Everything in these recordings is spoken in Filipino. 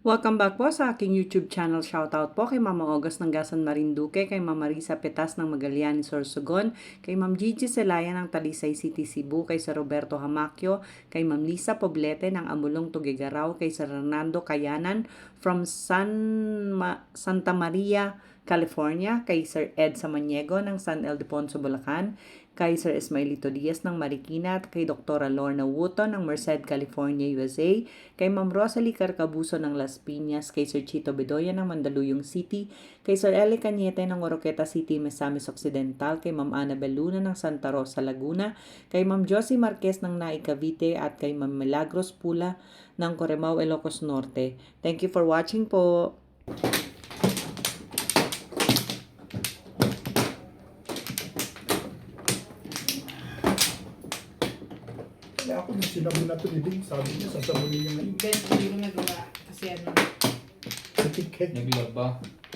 Welcome back po sa aking YouTube channel. Shoutout po kay Mama August ng Gasan Marinduque, kay Mama Marisa Petas ng Magallanes Sorsogon, kay Ma'am Gigi Celaya ng Talisay City, Cebu, kay Sir Roberto Hamakyo, kay Ma'am Lisa Poblete ng Amulong Tugigaraw, kay Sir Hernando Kayanan from Santa Maria, California, kay Sir Ed Samaniego ng San Ildefonso, Bulacan, kay Sir Ismaelito Diaz ng Marikina, at kay Dr. Lorna Wooton ng Merced, California, USA, kay Ma'am Rosalie Carcabuso ng Las Piñas, kay Sir Chito Bedoya ng Mandaluyong City, kay Sir Eli Cañete ng Oroqueta City, Misamis Occidental, kay Ma'am Annabel Luna ng Santa Rosa, Laguna, kay Ma'am Josie Marquez ng Naay, Cavite, at kay Ma'am Milagros Pula ng Corimao, Ilocos Norte. Thank you for watching po. Kaya ako nung sinabi na ito ni Ding, sabi niya, sasabunin niya ngayon. Hindi ko nagawa kasi Sa ticket. Naglaba.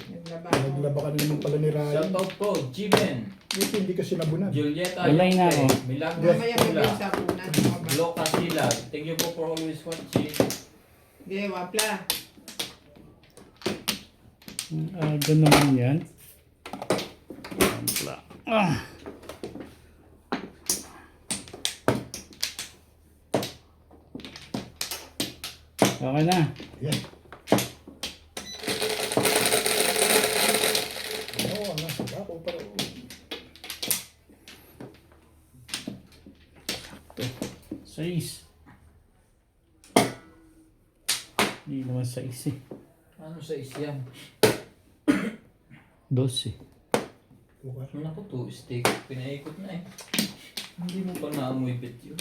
naglaba. Naglaba ka naman pala ni Ryan. Shoutout po, Jiben, Buti hindi ka sinabunan. Julieta, Wala na ako. Milagros Mamaya Pula, bigay sa punan. Loca Sila. Thank you po for always watching. Hindi, wapla. Doon naman yan. Okay na. Yan. Oo, nasa ako pero... Sais. Hindi naman sais eh. Ano sa isyan? 12. Bukas. Naku to, steak. Pinaikot na eh. Hindi mo pa naamoy bet yun.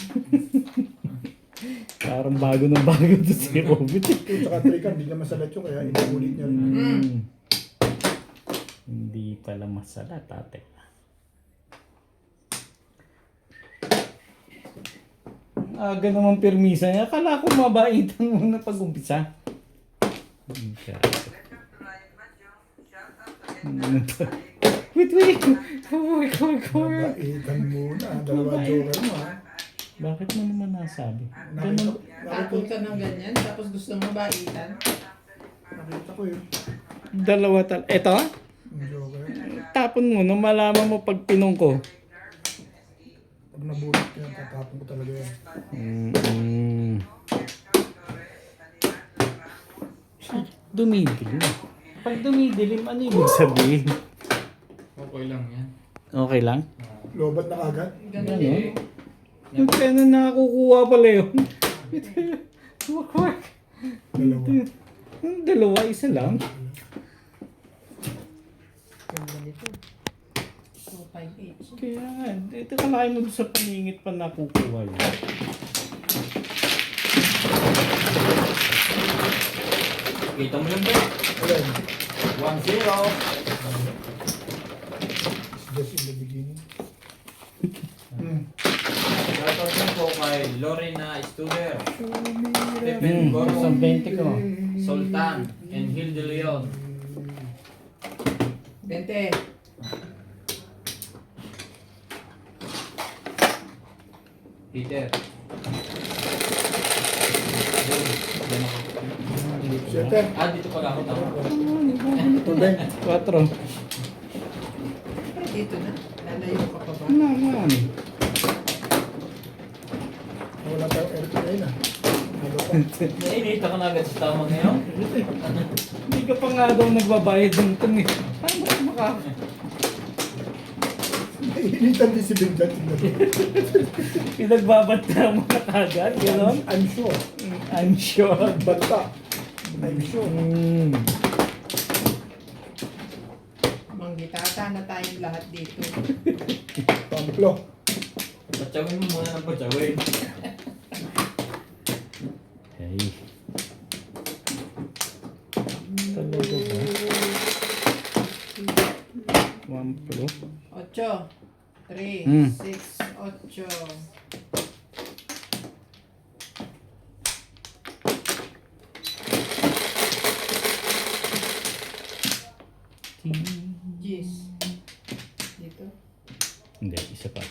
Parang bago ng bago to si Robit. Yung tsaka trikan, hindi niya masalat yun, kaya inuulit niya rin. Hindi pala masala, tate. Aga naman permisa niya. Akala ko mabaitan muna pag-umpisa. Wait. Mabaitan muna, dalawa joker mo ha. Bakit mo naman nasabi? Nakita, Ganun. Takot ka ng ganyan, tapos gusto mo baitan. nakita ko yun. Dalawa Eto? Yung joker. Tapon mo nung malaman mo pag pinong ko. Pag nabulit yan, tatapon ko talaga yan. Dumidilim. Pag dumidilim, ano ibig sabihin? Okay lang yan. Okay lang? Lobat na agad. Ganun Ano? eh. Yung pena nakakukuha pala yun. Wakwak. Dalawa. Yung dalawa, isa lang. Ganda nito. 258. Kaya nga, ito kalaki mo sa paningit pa nakukuha yun. Kita mo yung bet. Ayan. 1-0. Just in the beginning. Shoutout din po kay Lorena Studer, Pepe Goro, Sa 20 ko. Sultan, and Hill de Leon. 20. Peter. Yan ako. Siyete. Dito pala ako tama. Tunday. 4. Dito na. Lalayo ka pa ba? Naman. Wala tayong airplane na. Ano pa? Nainita ka na agad sa tama ngayon. Hindi ka pa nga daw nagbabayad ng itong eh. Paano ka makaka... Initan din si Benjat. Pinagbabanta mo na kagad, gano'n? I'm sure. I'm sure. Banta. I'm sure. Manggitata na tayong lahat dito. Pamplo. Patsawin mo muna ng patsawin. Hey. Talaga ba? 1 pro. 8. 3, Hmm. 6, 8. Yes. Dito. Hindi, isa pa.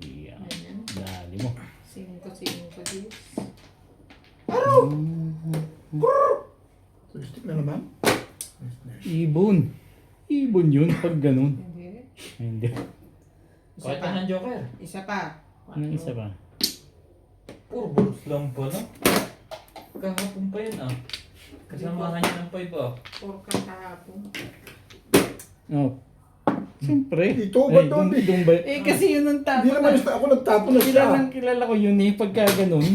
Yeah. Ayan. Dali mo. 5, 5, 10. Joystick na naman. Ibon. Ibon yun pag ganun. Hindi. Hindi. Isa Kahit pa. ng Joker. Isa pa. Anong isa ba? Puro bulos lang pa, no? Kahapon pa yan, ah. Kasamahan niya ng 5, ah. Four ka kahapon. Oh. Siyempre. Ito ba Ay, doon? doon ba? Eh kasi yun ang Hindi tapon naman na. ako nagtapon na siya. Kilala ko yun eh pagka ganun.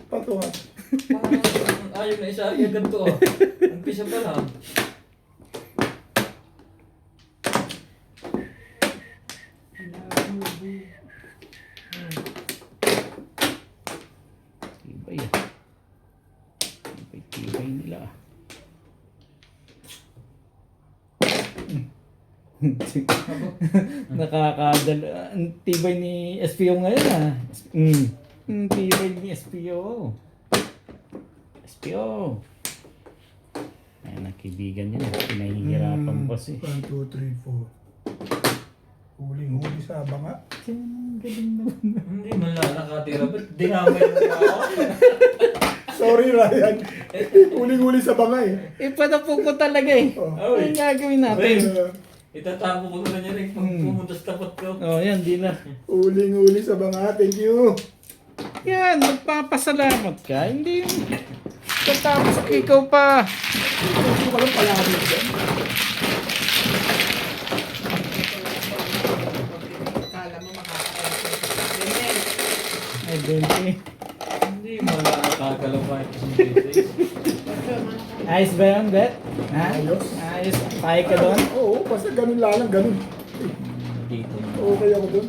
Pato ha. Parang ayaw na isa, ay ganito, ah. Umpisa pa lang. Tibay ah. Tibay nila ah. Nakakadala. Ang tibay ni SPO ngayon ah. Ang tibay ni SPO. SPO. Ayan ang kaibigan niya. Pinahihirapan pa si. 1, 2, 3, 4. Huling-huli sa banga. Galing naman. Hindi man lang nakatira. Ba't dinamay mo pa ako? Sorry Ryan. Huling-huli sa banga eh. Ipanapok ko talaga eh. Oh. Ano gagawin natin? Itatago ko na niya rin pag pumunta sa tapat ko. Oh, yan, di na. Huling-huli sa banga. Thank you. Yan, magpapasalamat ka. Hindi yun. Tapos ikaw pa. Hindi ko alam pala kami dyan. Kala mo makaka-effort. Ay, 20. Hindi man lang nakakalaw kahit isang pieces. Ocho, ano ka? Ayos ba yun, Bet? Ha? Ayos. Ayos. Kaya ka doon? Oo, basta ganun lang, ganun. Dito. Okay ako dun.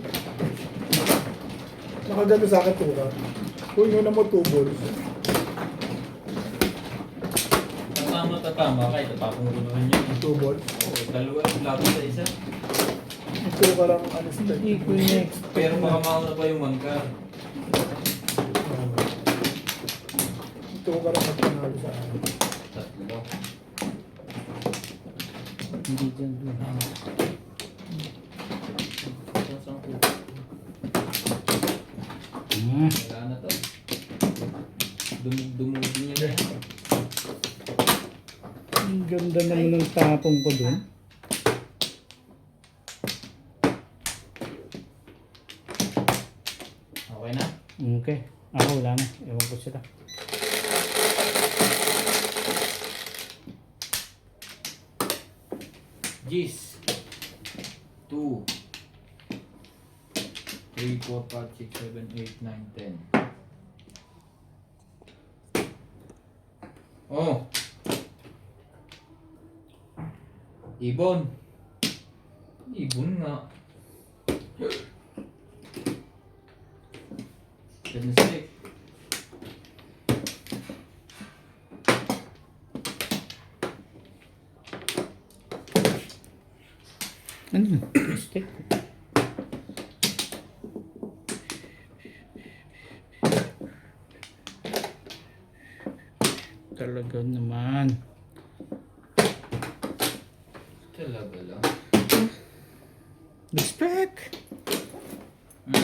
Nakagano sa akin tura. Kung yun na mo 2 balls. Tatama ka, itatapong ko naman yun. 2 balls. Oo, dalawa yung laban sa isa. Ito ka lang ano sa Hindi ko next. Pero baka mauna pa yung one car. Ito ka lang magpanalo sa akin. Tatlo. Hindi dyan doon. Saan ko? Wala na to. Dumugin niya na yan. Ang ganda naman ng tapong ko doon. Okay na? Okay. Ako wala na. Ewan ko sila. Gis. 2 3, 4, 5, 6, 7, 8, 9, 10. Oh. Ibon. Ibon nga. Mistake. Ano yun? Stick. Talaga naman. Talaga lang. Respect! 8.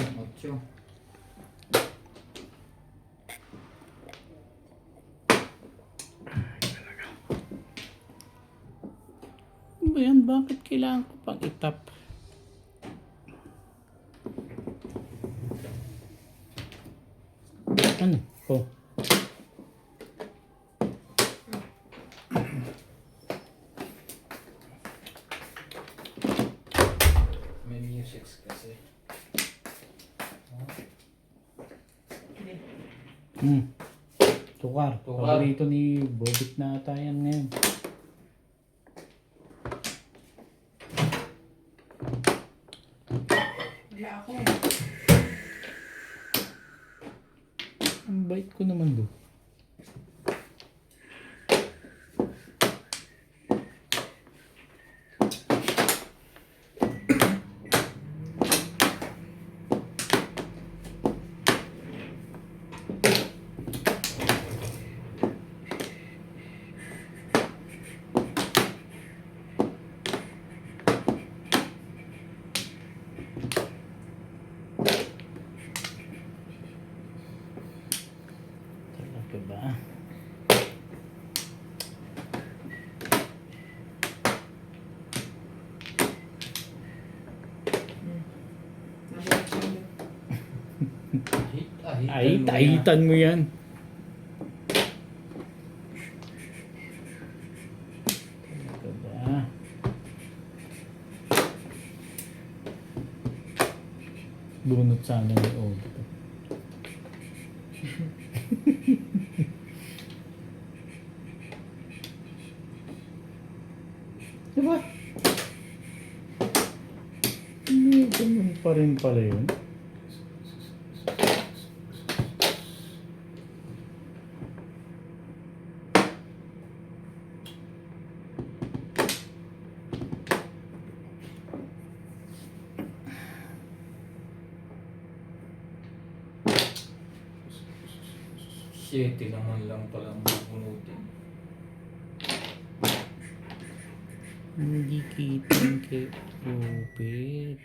Ano ba yan? Bakit kailangan ko pang itap? Ano? Oh. May music kasi. Tukar. Tukar. Paborito ni Bobit na ata yan ngayon. Wala ako. Ang bait ko naman doon. Ay, tahitan mo yan. Ito ba? Bunot sana ni Odo. Diba? Hindi, ganun pa rin pala yun. Shit, naman lang palang bubunutin. Hindi kitang kay Rupit.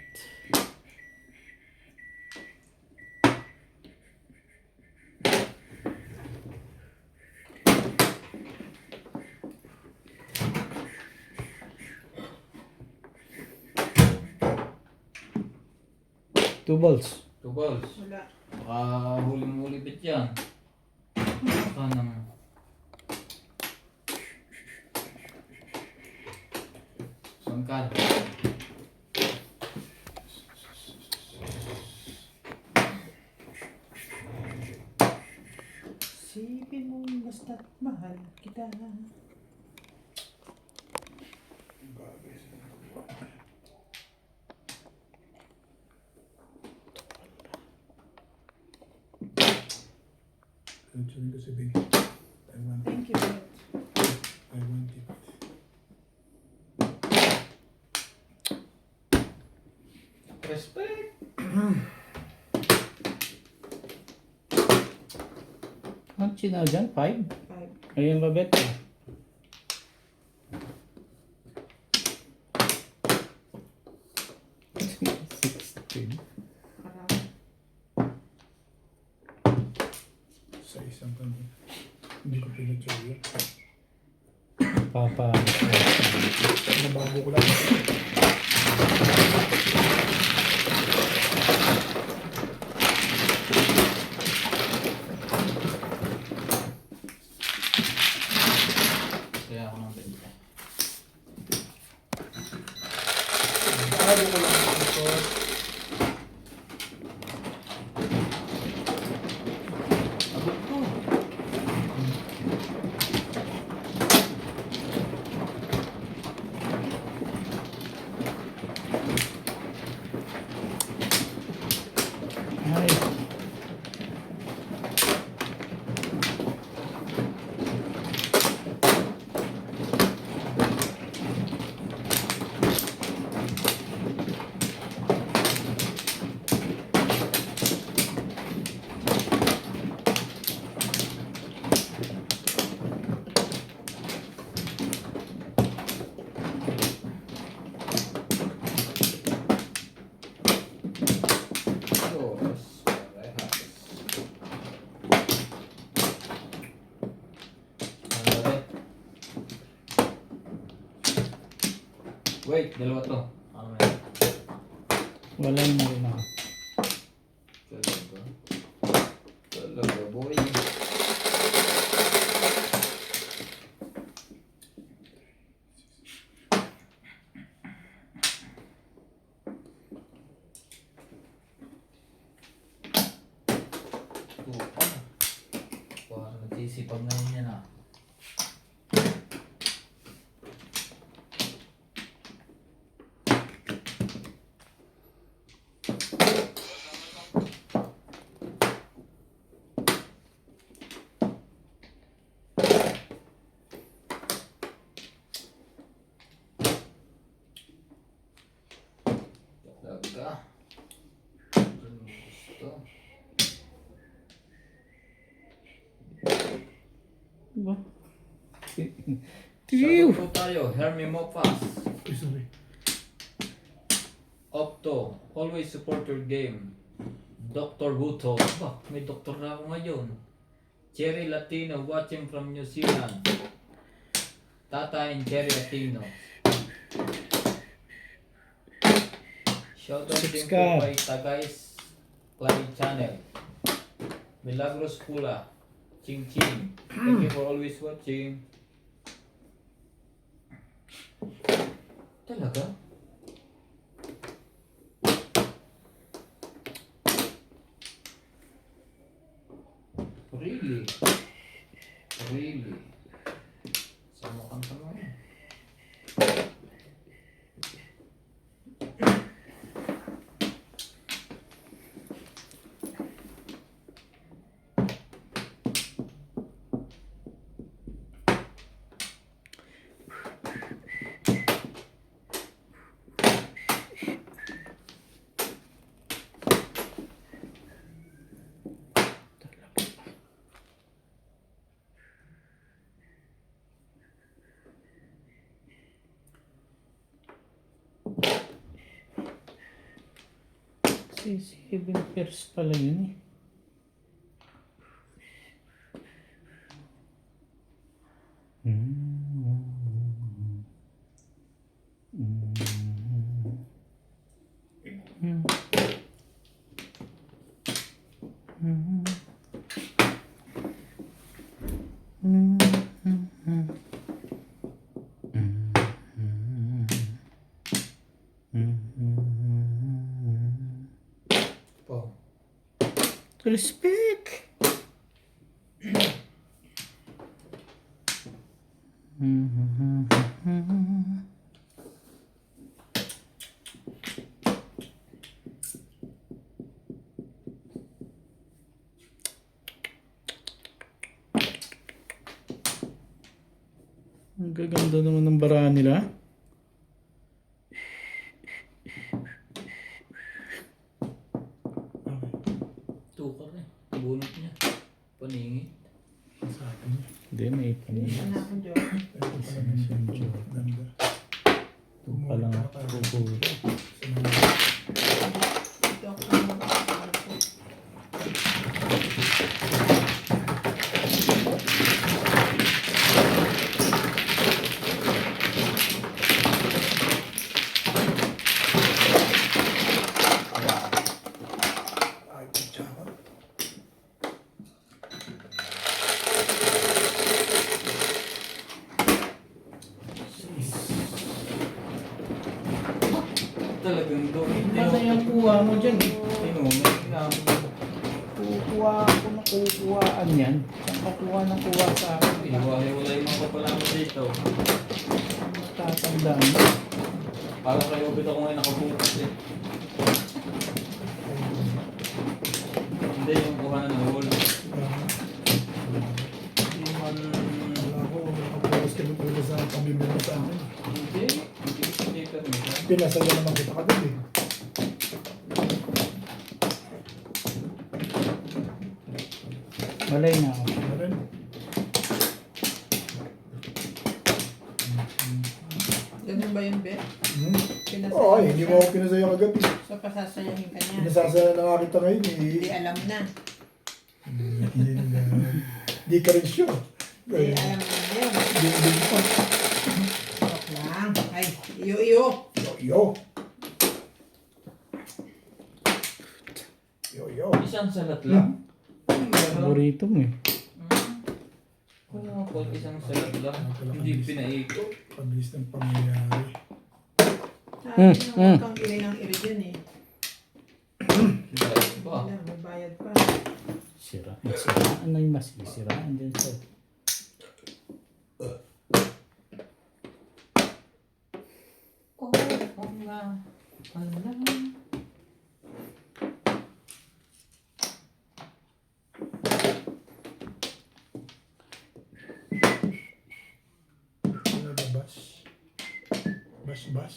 Two balls. 2 balls. Wala. Baka huling-huli bit yan. Baka naman. Sangkal. Sipin mo basta't mahal kita. Sabi ko sabihin, I want it, Thank you. I want it. Respect. Ang china dyan? 5? 5. Ayun ba bet? Marami. Sa isang kanya. Hindi ko pinag-try. Papa. Nabago ko lang. Kaya ako ng benta. Nabago ko lang ito. Abot ko. Ay. Dos. Parehas. Ano ba? Wait, dalawa to. Ano na yan? Wala na rin ako. Talaga? Talaga, boy. Parang nagsisipag na yun yan ah. Talaga. Ano gusto? Diba? Sagot po tayo, Hermie Mopas. Ay, sorry. Opto, always support your game. Dr. Buto, bah, may doktor na ako ngayon. Cherry Latino, watching from New Zealand. Tata and Cherry Latino. Shoutout din po Subscribe. kay Tagay's Play Channel. Milagros Pula. Ching Ching. Thank you for always watching. Talaga? Really? Really? Sama kang sama yan. Si 7 pairs pala yun eh. Po. Respect! Ang gaganda naman ng bara nila. Tukar eh. Bunot niya. Paningit. Sa akin. Hindi, may Hindi paningin. na akong joke. Ito pala medyo ganda. Ito pa lang ako po. Ito ako ang makakapagod. Ay, tsaka. Talagang doon. Masaya ang kuha mo dyan eh. Tinumay na. Kukuha ako ng kukuhaan yan. Saan ka kuha ng kuha sa akin? Iwahiwalay mo pa pala mo dito. Tatandaan mo. Para kayo bit ako ngayon nakabukas eh. Hindi yung kuhanan ng wall. Hindi man... Wala ko, nakapost ka ng pala sa pamimili sa akin. Hindi. Hindi ko sa paper mo. Pinasaya naman kita ka din eh. Malay na ako. Ano rin? Ganun ba yung bet? Pinasaya Oo, mo hindi siya. mo ako pinasaya kagabi. So, pasasayahin ka niya. Pinasasaya na nga kita ngayon Hindi eh. alam na. Hindi ka rin sure. Hindi alam na yun. Hindi pa. Joke lang. Ay, iyo. Yo. Yo. Isang salat lang. Paborito mo eh. Kung ako isang salat lang. Hindi pinaikot. Pabilis ng pangyayari. Huwag kang iri ng iri dyan eh. Dahil ba? Wala, may bayad pa. Sira. Masiraan na yung masisiraan dyan sa... Oo nga. Alam. Ano ba, bas? Bas.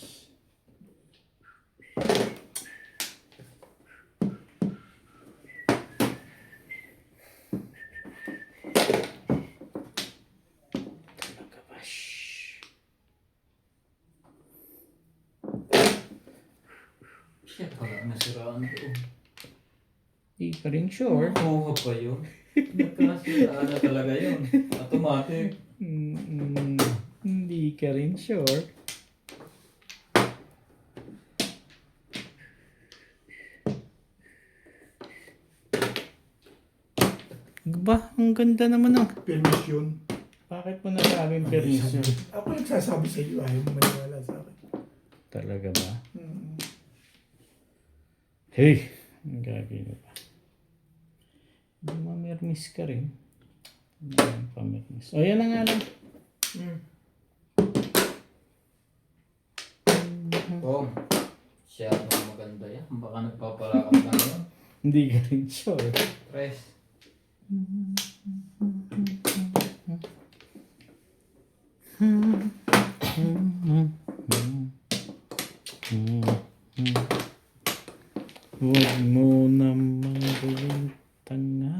Siya pala nasiraan ko. Di ka rin sure. Oo pa yun. Nagkasiraan na talaga yun. Automatic. Hindi ka rin sure. ang ganda naman ng... Permission. Bakit mo nasabing permission? Ako nagsasabi sa iyo, ayaw mo maniwala sa akin. Talaga ba? Mm. Hey! Ang gagawin mo pa. Mamirmis ka rin. Pamirmis. O, yan na nga lang. Oh, siya ang maganda yan. Baka nagpapalakad na yun. Hindi ka rin sure. Press. Huwag mo namang gawing tanga.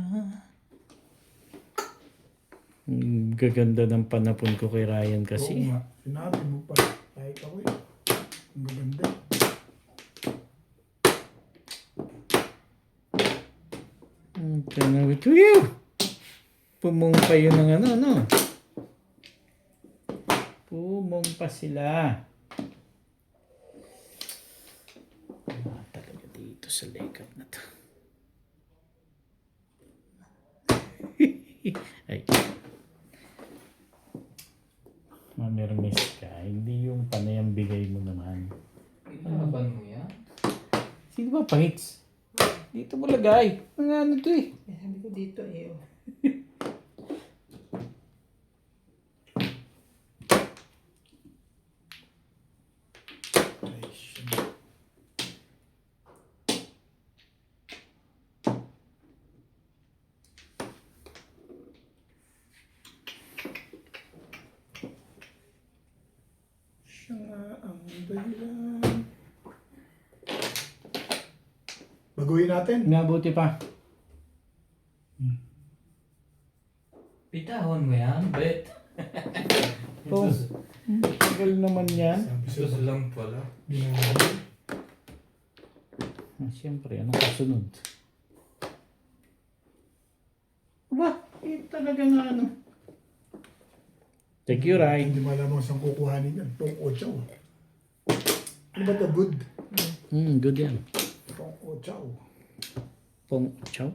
Ang gaganda ng panapon ko kay Ryan Oo kasi. nga, sinabi mo pa. Kahit ako eh. Ang maganda. Tanawit ko yun. Pumumpa yun ng ano. Pumumpa sila. Talaga dito sa lekat na to. Ay. Mamirmis ka. Hindi yung panayang bigay mo naman. Ilaban mo yan. Sino ba pangits? Dito mo lagay. Ang ano to eh. Sabi ko dito eh. Oh. Ay, shit. Siya nga ang dahilan. Baguhin natin. Nabuti pa. Pitahon mo yan, bet. Oh. Tagal naman yan. Sabi sa Ito lang pala. binabaguhin. Siyempre, anong kasunod? Aba, talaga nga ano. Thank you, Rai. Hindi malamang saan kukuhanin yan. Tong ochaw. Ano ba ito? Good? Good yan. Tong ochaw. Pong, chow.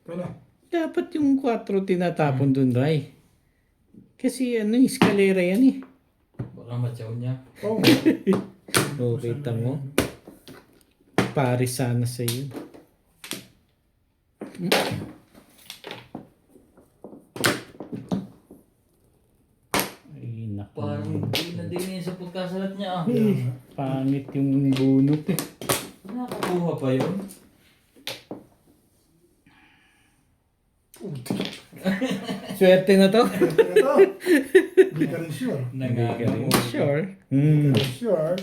Ito na. Dapat yung 4 tinatapon dun, Rai. Kasi ano, eskalera yan eh. Baka matyaw niya. Oh. O, kita mo. Paris sana sa iyo. Ay, naku. Parang hindi na din yun sa pagkasalat niya. Ah. Pangit yung bunot eh. Nakakuha pa yun. Swerte na to. Ito. Hindi ka rin sure. Hindi ka rin sure. Hindi ka rin sure.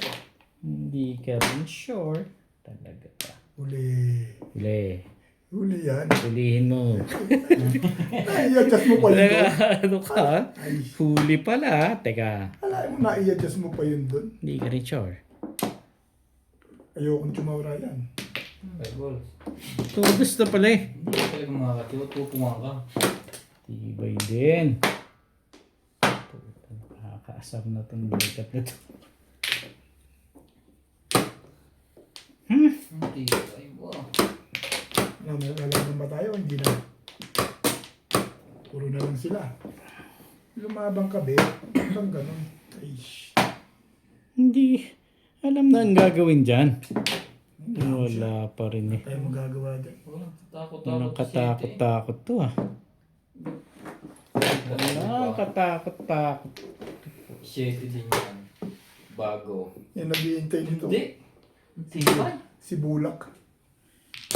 Hindi ka rin sure. Talaga pa. Huli. Huli. Huli yan. Hulihin mo. Ay, i-adjust mo pa yun doon. Ano ka? Ay, Huli pala. Teka. alam mo na i-adjust mo pa yun doon. Hindi ka rin sure. Ayokong tumawra yan. 5 balls. Tubos na pala eh. Hindi ka talaga makakatiwa. Tupungan ka. Tibay din. Nakakaasar na itong likat na ito. Hindi. Ay, wow. May alam ba tayo? Hindi na. Puro na lang sila. Lumabang ka, be. Hanggang ganun. Ay, Hindi. Alam na ang gagawin dyan. Wala pa rin eh. tayo magagawa dyan. Walang Walang katakot-takot to ah. Walang katakot-takot. 7 din yan. Bago. Yan naghihintay nito. Hindi. Sipay. Si Bulak.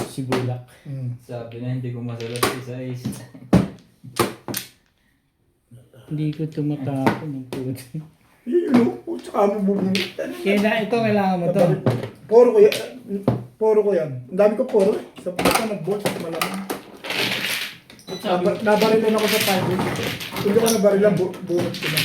Si Bulak. Sabi na hindi ko masalat sa is. Hindi ko tumatapon ng puti. Yun o. Tsaka mo bubunit. Kaya na ito, kailangan mo to. Poro ko yan. Poro ko yan. Ang dami ko poro eh. Sa pagka nag-bolt, malamang. Nabarilan ako sa time. Hindi ko nabarilan, bunot ko na.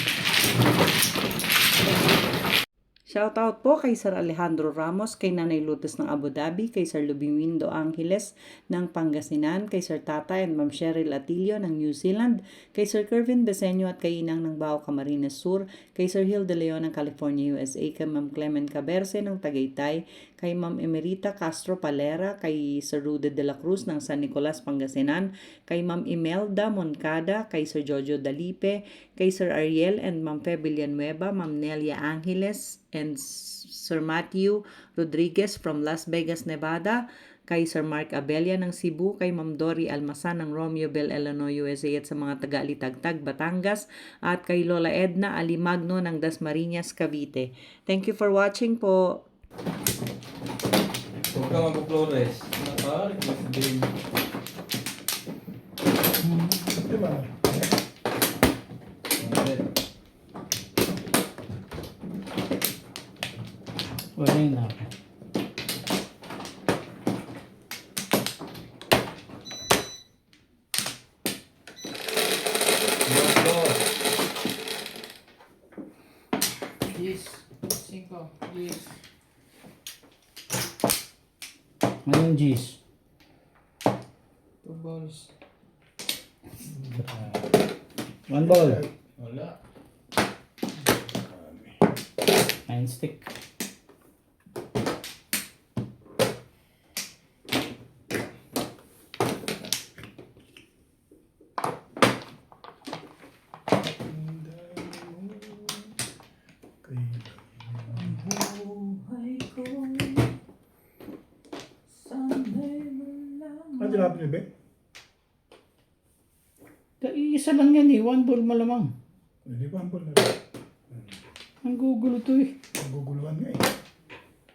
Shoutout po kay Sir Alejandro Ramos, kay Nanay Lourdes ng Abu Dhabi, kay Sir Lubiwindo Angeles ng Pangasinan, kay Sir Tata and Ma'am Cheryl Atilio ng New Zealand, kay Sir Kervin Besenyo at kay Inang ng Bao Camarines Sur, kay Sir Hill De Leon ng California, USA, kay Ma'am Clement Caberce ng Tagaytay, kay Ma'am Emerita Castro Palera, kay Sir Rude de la Cruz ng San Nicolas, Pangasinan, kay Ma'am Imelda Moncada, kay Sir Jojo Dalipe, kay Sir Ariel and Ma'am Fe Villanueva, Ma'am Nelia Angeles, and Sir Matthew Rodriguez from Las Vegas, Nevada, kay Sir Mark Abella ng Cebu, kay Ma'am Dory Almasan ng Romeoville, Illinois, USA at sa mga taga-Alitagtag, Batangas, at kay Lola Edna Alimagno ng Dasmariñas, Cavite. Thank you for watching po. Huwag ka mag-Flores. Naka-request din. Diba? Wala na ako. Yes. 5. Yes. Anong G's? 2 balls. 1 ball. Wala. 9 stick. Ano tinapin niyo, Be? Isa lang yan eh. 1 ball malamang. Hindi pa ampol na. Ang gugulo to eh. Naguguluhan nga eh.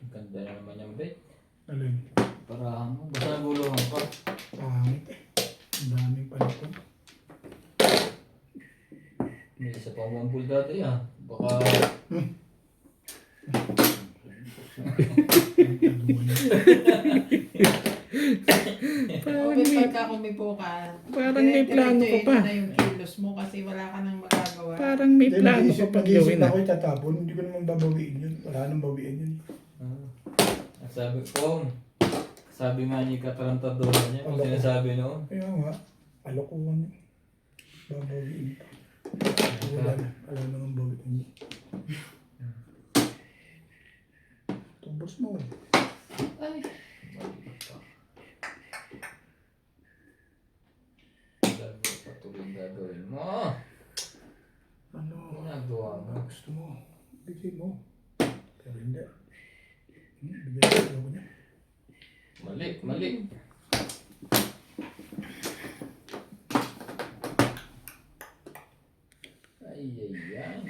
Ang ganda na naman yung bet. Alin? Para mo. Basta guluhan pa. Pangit eh. Ang daming panito. May isa pang wambul dati ah. Baka... Parang Okay, may, pagka kumipo ka, parang may plano ka pa. na yung kilos mo kasi wala ka nang magagawa. Parang may Hindi, plano ka nag-iisip pag gawin ako ah. itatapon. Hindi ko naman babawiin yun. Wala nang bawiin yun. Sabi ko, sabi nga ni katarantadora niya, kung sinasabi noon. Kaya nga, alokohan yun. Babawiin pa. Wala nang bawiin yun. Tubos mo. Ay, Sabi ko, patuloy gagawin mo. Ano? Ginagawa mo. Gusto mo. Bigay mo. Pero hindi. Bigay mo niya. Mali, mali. Ay, ay, ay.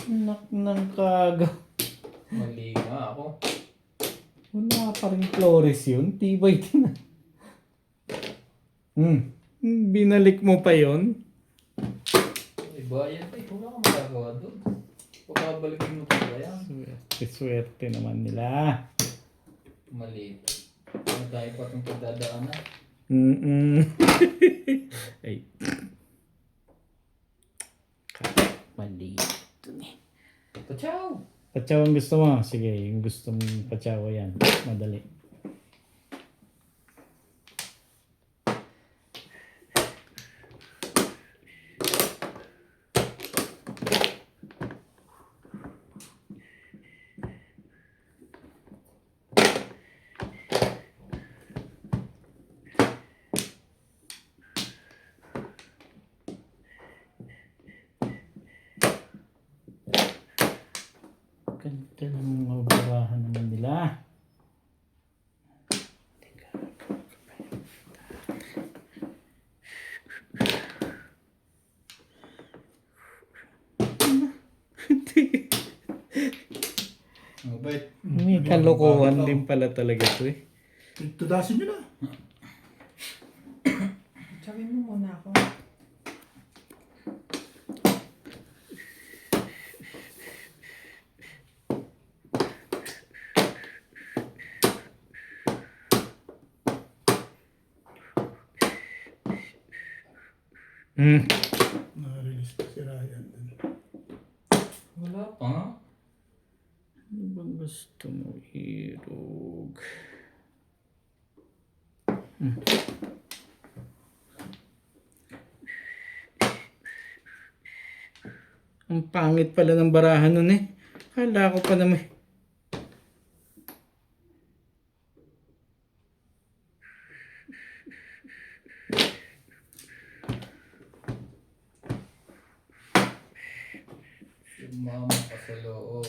Nak ng kaga. Mali nga ako. Wala pa rin Flores yun. Tibay din ah. Binalik mo pa yun? Ay, bayan pa. Wala kang magagawa doon. Pagkabalikin mo pa ba yan? Swerte naman nila. Mali. Ano tayo pa itong pagdadaanan? Ay. Mali. Pachaw! Patsaw ang gusto mo? Sige, yung gusto mong patsaw yan. Madali. Ganda ng mga barahan naman nila. Mabait. May kalokohan din pala talaga to eh. Tudasin nyo na. sabihin mo muna ako. Na-release pa si Ryan. Wala pa nga. Ano bang gusto mo irog? Ang pangit pala ng barahan nun eh. Kala ko pa naman. Sumama ka sa loob.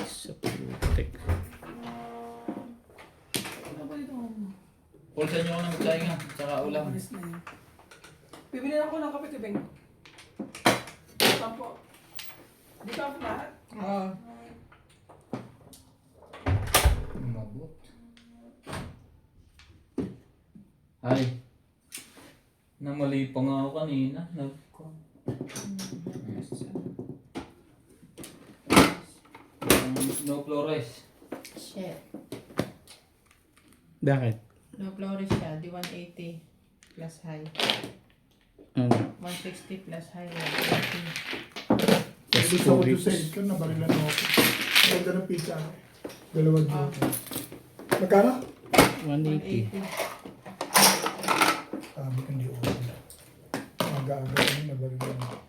Sa putik. Pulsan nyo ako ng magsaing ha, tsaka ulam. Bibili ako ng kape, Tibeng. Tampo. Di ka ako lahat? Oo. Mabot. Ay. Namali pa nga ako kanina. No flores. Shit. Bakit? No flores siya. Di 180 plus high. 160 plus high. 180. Yes, Gusto ko doon sa ito, nabarilan ako. Ganda ng pizza. Dalawang dito. Magkano? 180. 180. Sabi ko hindi ako. Aga-aga kami nabarilan ako.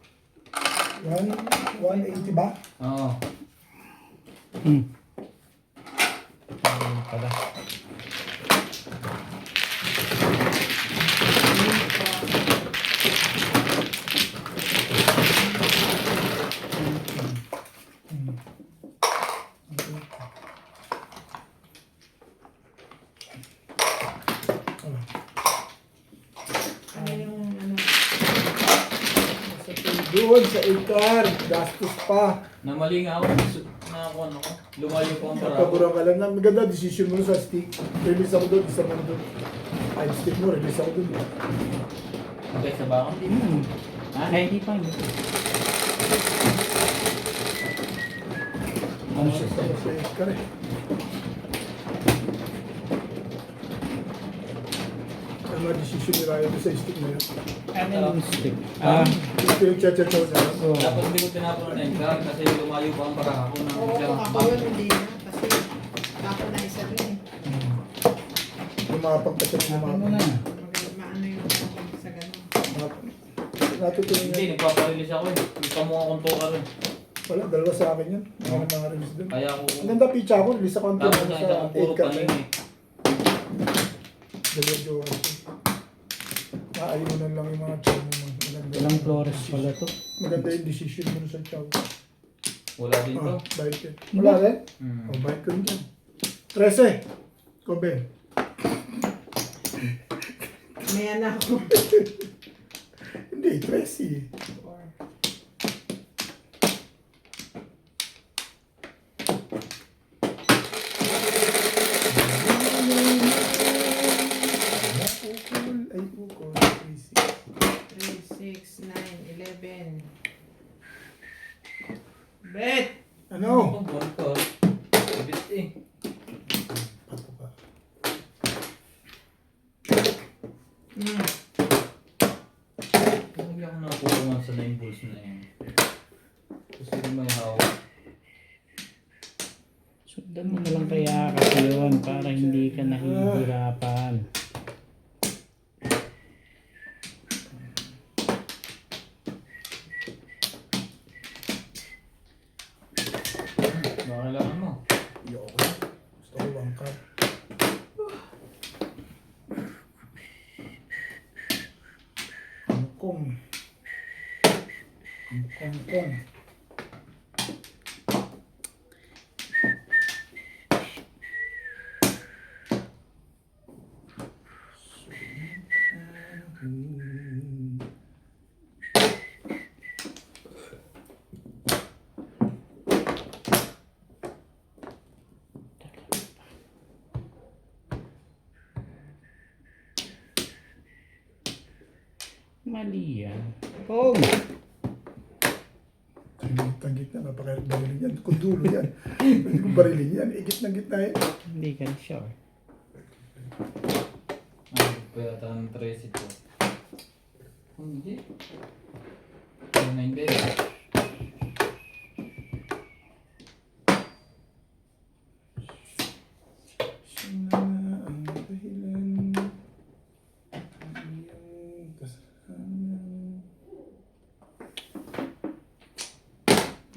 180 ba? Oo. Ayun pala. Ano yung ano? Doon sa Icar, gastos pa. Namali nga ako. Nakakuha ako. Lumayo pa ang para ako. Nakabura ka lang. Maganda decision mo sa stick. Release ako doon, isa mo doon. 5 stick mo, release ako doon. Okay, sa baka? Ay, hindi pa. Hindi. Ano siya? Tapos sa Icar eh. Tama decision ni Ryan doon sa stick na yun. Ano yung stick? Ito yung chachachaw na yun. Oh. Dapat hindi ko tinapon na yung car kasi lumayo pa ang para ako ng Oo, isang ako yun hindi na. Kasi ako na isa rin eh. Lumapagpasok Ano mo na? Maano yung sa ganun. Natutunan Hindi, niya. nagpaparelease ako eh. Ikaw mo akong tuka rin. Wala, dalawa sa akin yan. Mga release doon. Kaya ako... Ang ganda pizza ako, release ako ang Tapos pinaka nakita ko sa puro 8 ka paning eh. Dalawa jowa. Maayunan lang yung mga chow mo. Maganda. Ilang flores pala to? Maganda yung decision mo sa chow. Wala din to. Bait yun. Wala rin? Hmm. O, bait ko rin dyan. 13. Kobe. May anak ko. Hindi, 13. Ay, ukol. 13. 3, 6, 9, 11. Bet! Ano? Ano buwan ko? Ibit eh. Pato ka. Hindi ako nakukulungan sa 9 balls na yan. Kasi may hawak. Sundan mo na lang kaya kasi yun para hindi ka nahihirapan. Baka kailangan mo. Ayoko. Gusto ko one card. Kongkong. Kongkong. Mali yan. Pong! Ang gitna, napakahirap barilin yan. Kung dulo yan. Pwede kong barilin yan. Igit na gitna yan. Hindi ka sure. Ay, pa yata ng 13 ito. Hindi. Ano hindi? Sino na ang dahilan? Iyong kasalanan.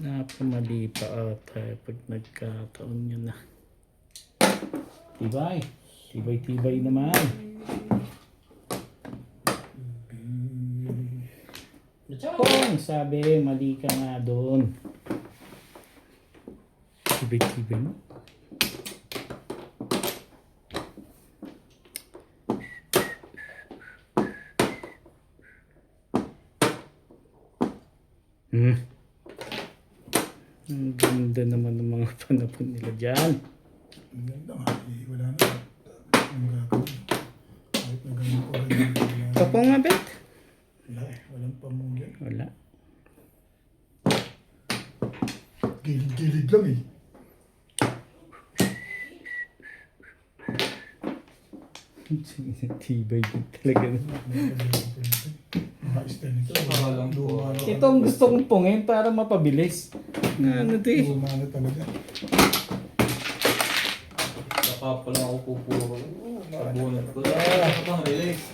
Nakamali pa ata pag nagkataon yun na. Tibay. Tibay naman. Pong! Sabi, mali ka nga doon. Tibay mo. Ang ganda naman ng mga panapon nila dyan. Ang ganda nga. Wala na. Ang gagawin. Kahit na ganun ko rin. Kapo nga, Bet? Wala eh. Walang pamungyan. Wala. Gilid-gilid lang eh. Tibay din talaga. Mga style nito. Nakalang po. Ito ang gusto kong pungin para mapabilis. Ano to eh? Luma na talaga. Saka pala ako pupuro. Sabunod ko. Ano bang release?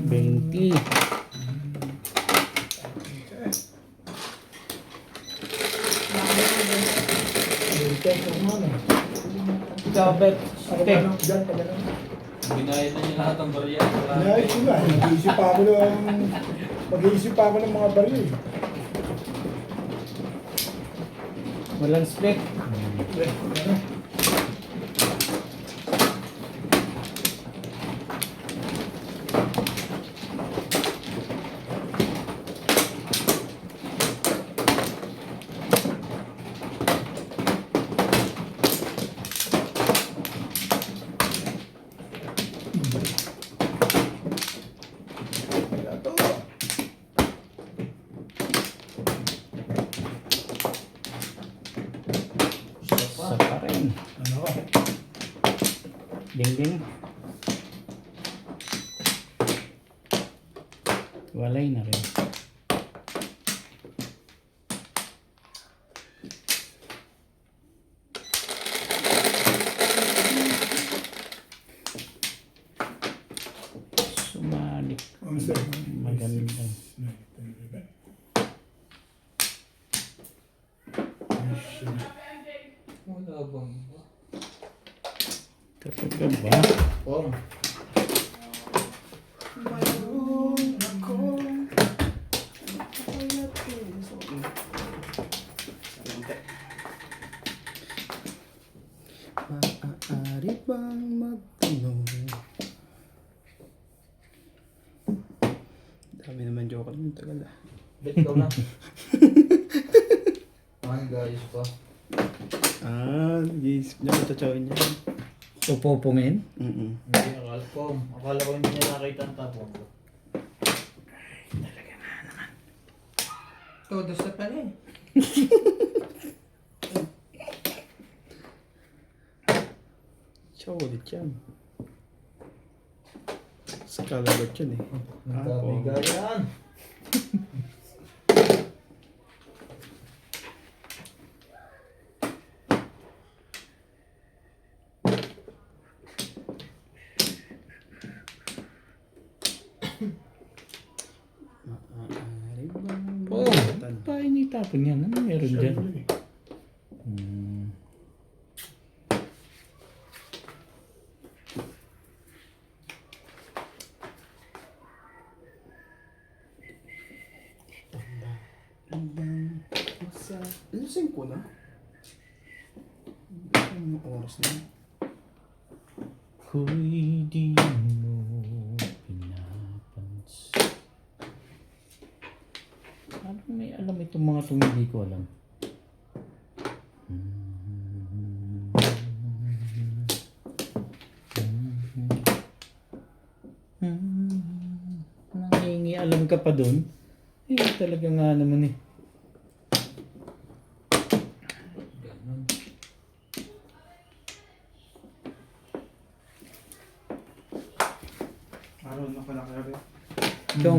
Benti. Ikaw, Bet. Tek. Diyan, pag ano. Binayad na niya lahat ng barya. Nais ko nga. Mag-iisip pa ako ng mga baril eh. Walang split. Ano? Wala to. Sa pa rin. Ano ka? Ding. Walay na rin. Sumalik. Ang sir. Maganda. Wala bang? Talaga ba? Pong. Maaari bang magtanong? Dami naman joke lang, tagal ah. Bet ko na. Ay guys pa. Yes. Nakatachawin niya. Upopungin? Mm-mm. Hindi akala ko. Akala ko hindi niya nakita ang tapong ko. Todo sa pala eh. Chocolate yan. Scalagot yun eh. Nagkabigayan. Maaari bang Oo. Pa initapon yan. Ano meron dyan? Lasing ko na. Ano yung oras na? Ko'y di mo pinapansin. Parang may alam itong mga itong hindi ko alam. Nangingi alam ka pa doon? Eh, talaga nga naman eh. Ganun. Araw na pala kaya rin. Ikaw,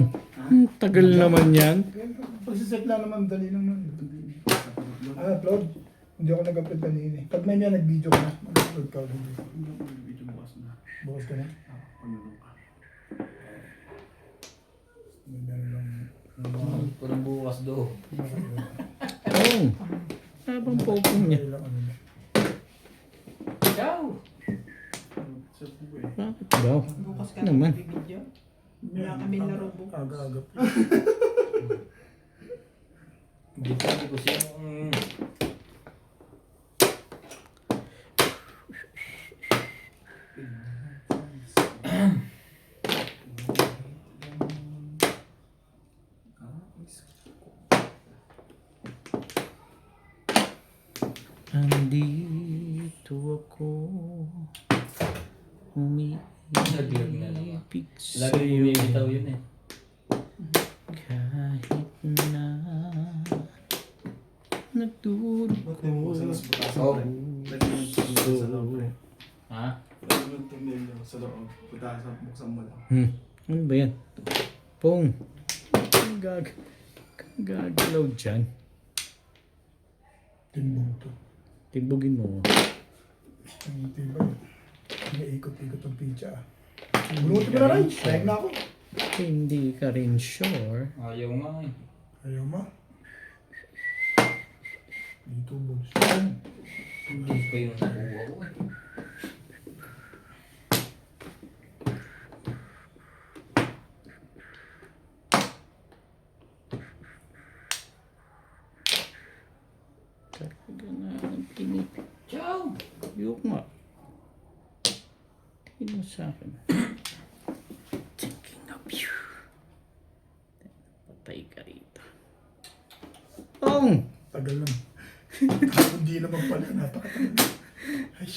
tagal naman yan. Pagsiset lang naman, dali lang nun. Upload. Hindi ako nag-upload kanina. Pag may mga nag-video ka na, mag-upload ka. Bukas ka na? May meron lang. Parang bukas do. Oo. Habang popong niya. May lang ano na. Ciao! Bakit daw? Bukas ka Naman. na video. Wala kami laro bukas. Aga-aga. Depende ko siya Andito ako. Naglag na naman. Umiibig lagi sa'yo. bumibitaw yun eh. Kahit na nagdudugo Oh. Ha? Sa loob. Punta sa buksan mo lang. Ano ba yan? Pong. Ang gagalaw dyan. Timbong to. Timbugin mo. Ang tibay. Naikot-ikot ang pizza. Bunutin mo na rin. Sayag na ako. Hindi ka rin sure. Ayaw nga eh. Ayaw ma. Dito boss. Hindi pa yung nakuha ko eh. Talaga nga ang tinipid. Ciao! Yok nga. Tingin mo sa akin. Thinking of you. Patay ka rito. Pong! Tagal lang. Hindi naman pala. Napakatagal. Ay,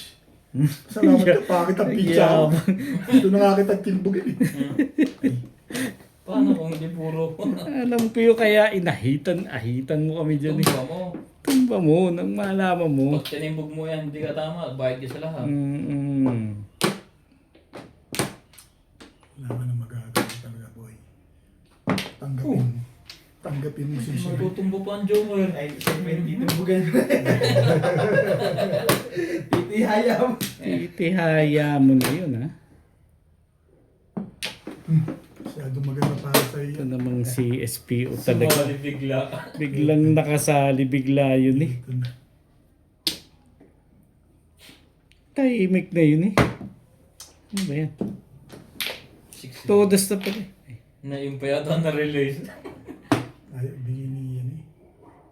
salamat ka. Pakit ang pizza ako. Ito na nga kita timbugin eh. Paano kung hindi puro? Alam ko yung kaya ahitan mo kami dyan eh. Tumba mo. Tumba mo, nang malaman mo. Pag tinimbog mo yan, hindi ka tama. Bayad ka sa lahat. Wala ka na magagawa talaga, boy. Tanggapin mo. Tanggapin mo si Sherry. Matutumbo pa ang Joker. Ay, siyempre, titumbugan. Titihayam. Titihaya mo na yun ha. Masyadong maganda para sa Ito iyo. namang si SPO talaga. Sumali bigla. Biglang nakasali bigla yun eh. Ito na. Tahimik na yun eh. Ano ba yan? Todas na pala eh. Na yung pa yata na-release. Ay, bigyan niya yan eh.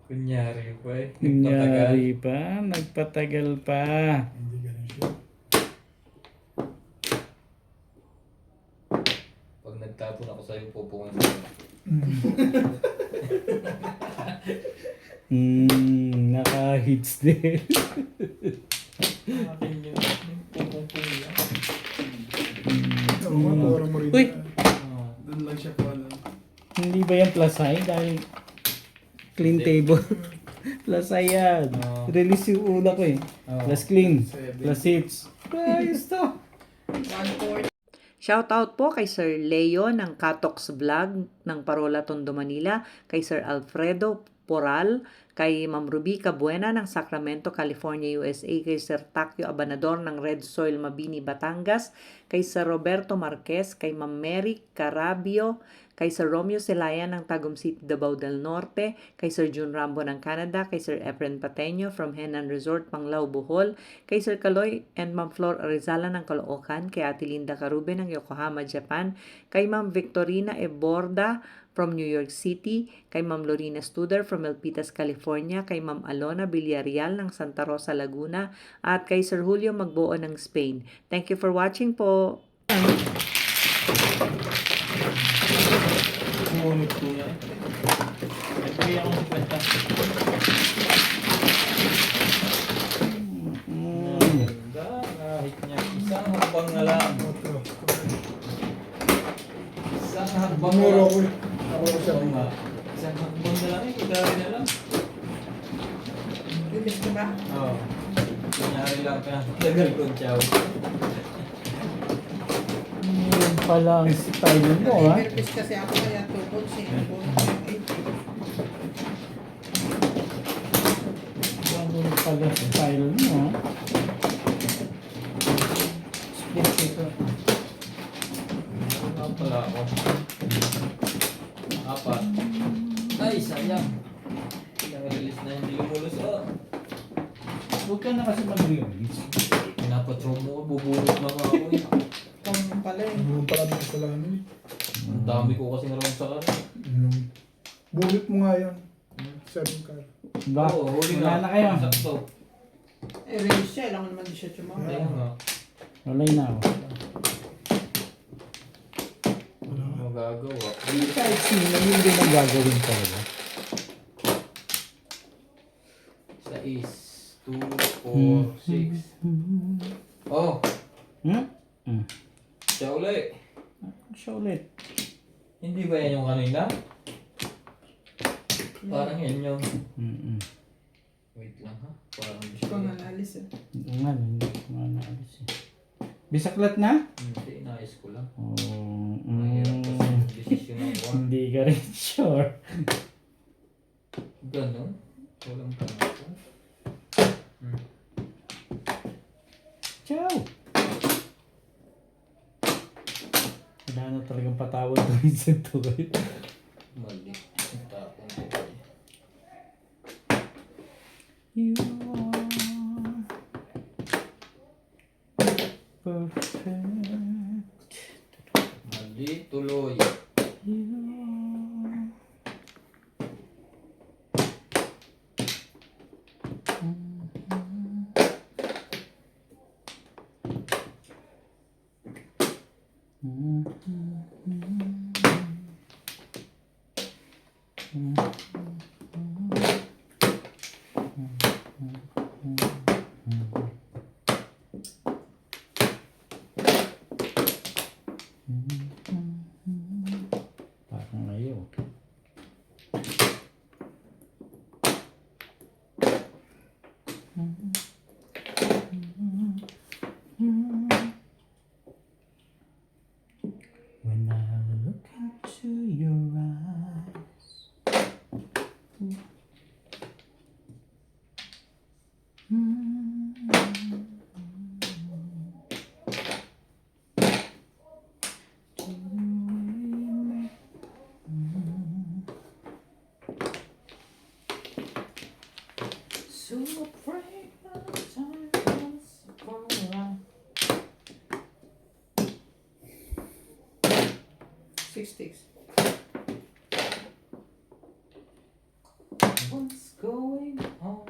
Kunyari pa eh. Nangyari pa, nagpatagal pa. Hindi ganun siya. Pag nagtapon ako sa'yo, pupungan sa'yo. Naka-hits din. Akin yun. Pupungpung yan. Oo, matuwara mo rin. Uy! Ah. Doon lang siya po, ano. Hindi ba yan plus high? Dahil clean table. Plus high yan. Release yung una ko eh. Plus clean. Plus hits. Ayos to. 1/4. Shoutout po kay Sir Leo ng Katox Vlog ng Parola, Tondo, Manila, kay Sir Alfredo Poral, kay Ma'am Ruby Cabuena ng Sacramento, California, USA, kay Sir Takyo Abanador ng Red Soil, Mabini, Batangas, kay Sir Roberto Marquez, kay Ma'am Mary Carabio, kay Sir Romeo Celaya ng Tagum City, Davao del Norte, kay Sir Jun Rambo ng Canada, kay Sir Efren Pateño from Henan Resort, Panglao, Bohol, kay Sir Kaloy and Ma'am Flor Arizala ng Caloocan, kay Ate Linda Carube ng Yokohama, Japan, kay Ma'am Victorina Eborda from New York City, kay Ma'am Lorena Studer from Milpitas, California, kay Ma'am Alona Villarreal ng Santa Rosa, Laguna, at kay Sir Julio Magbuo ng Spain. Thank you for watching po. Sumunod ko nga. Bigay ako ng 50. Ganda, kahit niya. Isang hakbang na lang. Isang hakbang na Bumuro lang. ako eh. Ako ko siya. Oo nga. Isang hakbang na lang eh. Kudari na lang. Release ka ba? Oo. Kunyari lang ka. Tagal ko, chow. Yun pala ang style mo, ha? Nag-herpes kasi ako kaya tukod siya. Yun pala ang style mo, ha? Split ito. Ano pala ako? 4. Ay, sayang. Nang-release na yung lumulusot. Huwag ka na kasi mag-release. Pinapatrol mo, bubulot na nga ako eh. Kung pala eh. Buong pala ng kasalanan eh. Ang dami ko kasi naroon sa karin. Bullet mo nga yan. 7 car. Ba? Oo, huli Wala na kayo. Sakto. Eh, release siya. Ilangan naman di siya tumama. Kaya nga. Walay na ako. Ano magagawa? Hindi kahit sino, yun din ang gagawin talaga. 6, 2, 4, 6. Oh, siya uli. Siya ulit. Hindi ba yan yung kanina? Parang yan yung... Wait lang ha. Parang hindi Ikaw siya. nga naalis eh. Nga, hindi ko nga naalis eh. Bisaklat na? Hindi, inayos ko lang. Oh, Mahirap kasi yung desisyon ng one. hindi ka rin sure. Ganon. Walang pangalan. Ciao! Wala na talagang patawad ko minsan to. Mali. Ang tapong ko. You are perfect. Mali tuloy. You are parang ngayon. When I look into your eyes, so afraid of time was around. 6 ticks. What's going on?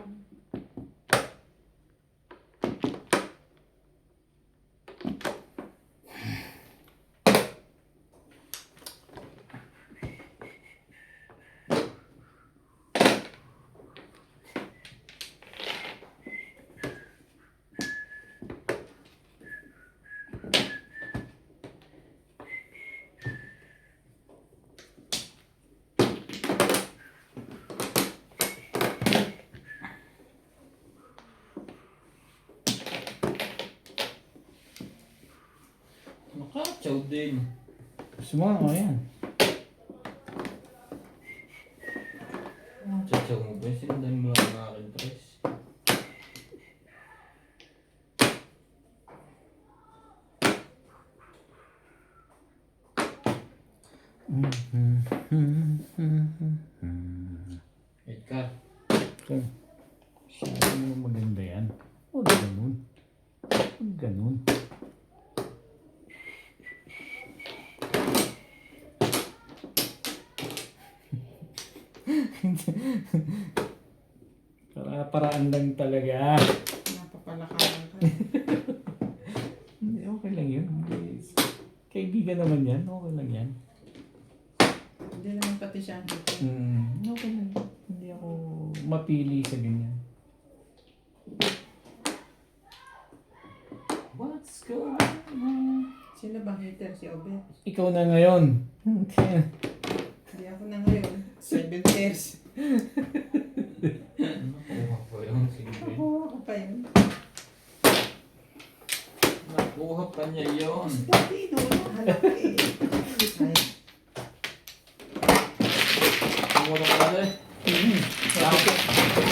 Nakatsaw din. Sumama yan. Nakatsaw mo ba? Sinundan mo lang ang aking tres. Wait ka. Okay. Sabi mo maganda yan. Huwag ganun. Huwag ganun. Paraan lang talaga. Napapalakaran ka. Hindi, okay lang yun. Kaibigan naman yan. Okay lang yan. Hindi naman pati siya. Okay lang. mapili sa ganyan. What's going on? Sino ba hater? Si Obet. Ikaw na ngayon. Hindi ako na ngayon. 7 years. Nakuha ko yun. Sige. Nakuha ko pa yun. Nakuha pa niya yun. Dati, hanap eh. Ay, Tumuro ka na eh.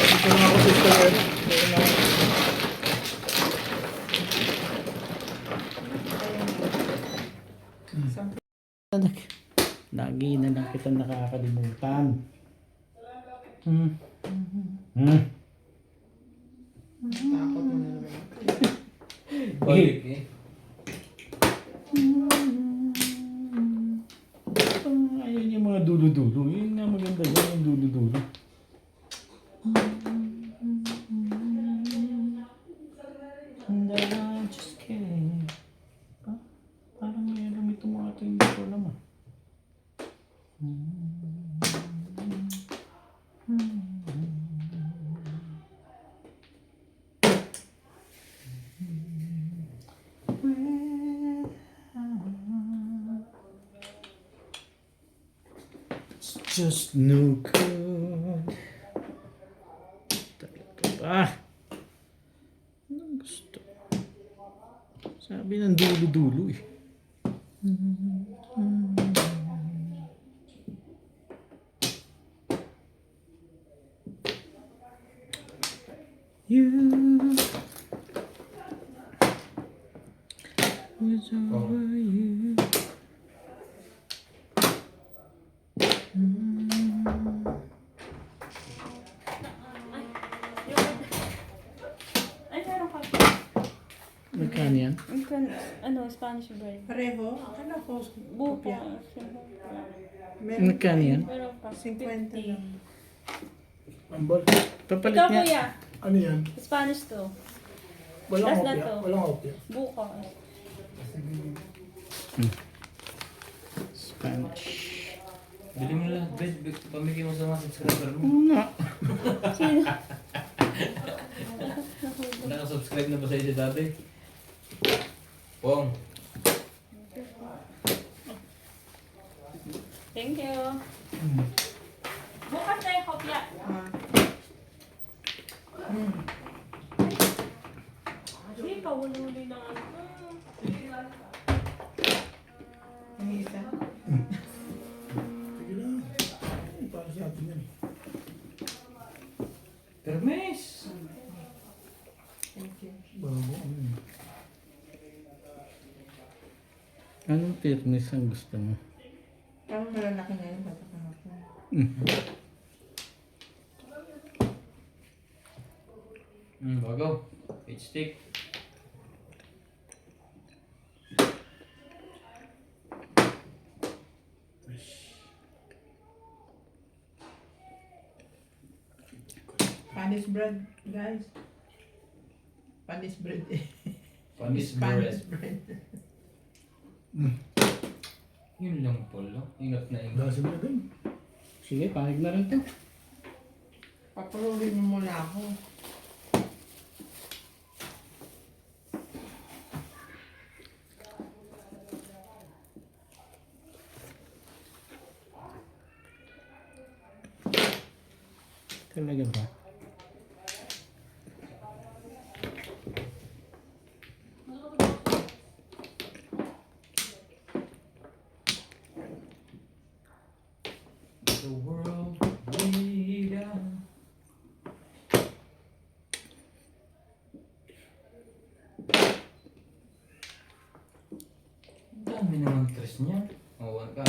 Ito na ako sister Ed. Lagi na lang kita nakakalimutan. Hmm. Hmm. takot mo na naman. Balik eh. Ayun yung mga dulo-dulo. Yun nga maganda yun, yung dulo-dulo. And I'm just kidding. Ah, parang may alam itong mga ito, hindi ko alam ah. It's just no good. Talaga ba? Anong gusto? Sabi ng dulo-dulo eh. You was over you. Ay, meron ka. Magkano yan? Ano, Spanish bread. Pareho? Akala ko Buko. kopya. Meron Magkano yan? pa. 50 lang. Ambal. Papalit Ikaw, niya. kuya. Ano yan? Spanish to. Walang Last na opya. to. Walang opya. Buko. Spanish. Bili mo na lahat, Bet. Pamigay mo sa mga subscriber mo. Oo nga. Sino? Naka-subscribe na ba sa iyo dati? Pong. Thank you. Bukas tayo kopya. Ah, Hindi pa, huli na ano. ang isa. Sige lang. Para sa atin yan eh. Permes. Thank you. Bago ano eh. Anong fitness ang gusto mo? Parang malalaki na yun. Bata kahapon. Bago. Pitch stick. Spanish bread, guys. Spanish bread eh. Panis Spanish bread. bread. Yun lang pala. Ingat na ingat. Gasin na din. Sige, pahig na rin to. Paparurin mo muna ako. Talaga ba? The world leader. Dami naman tres niya. Oh, ka.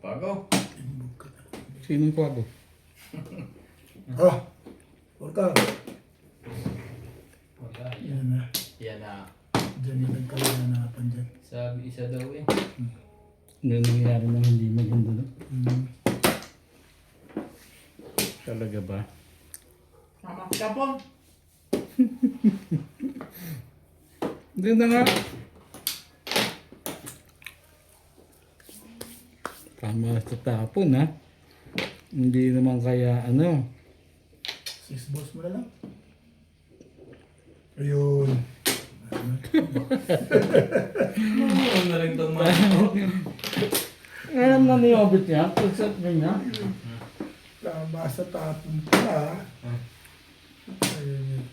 Bago. Sinong kwago? Ah! Porta. Wala. Yan na. Yan na. Diyan yung nagkalanapan dyan. Sabi isa daw eh. Ano nangyayari ng hindi maganda no? Talaga ba? Tama ka po. Hindi na nga. Tama sa tapon ha. Hindi naman kaya ano. 6 balls mo na lang. Ayun. Ano na rin itong mga Alam na ni Obit niya. Pagsak niya. Tama sa tapon pa. Ayun.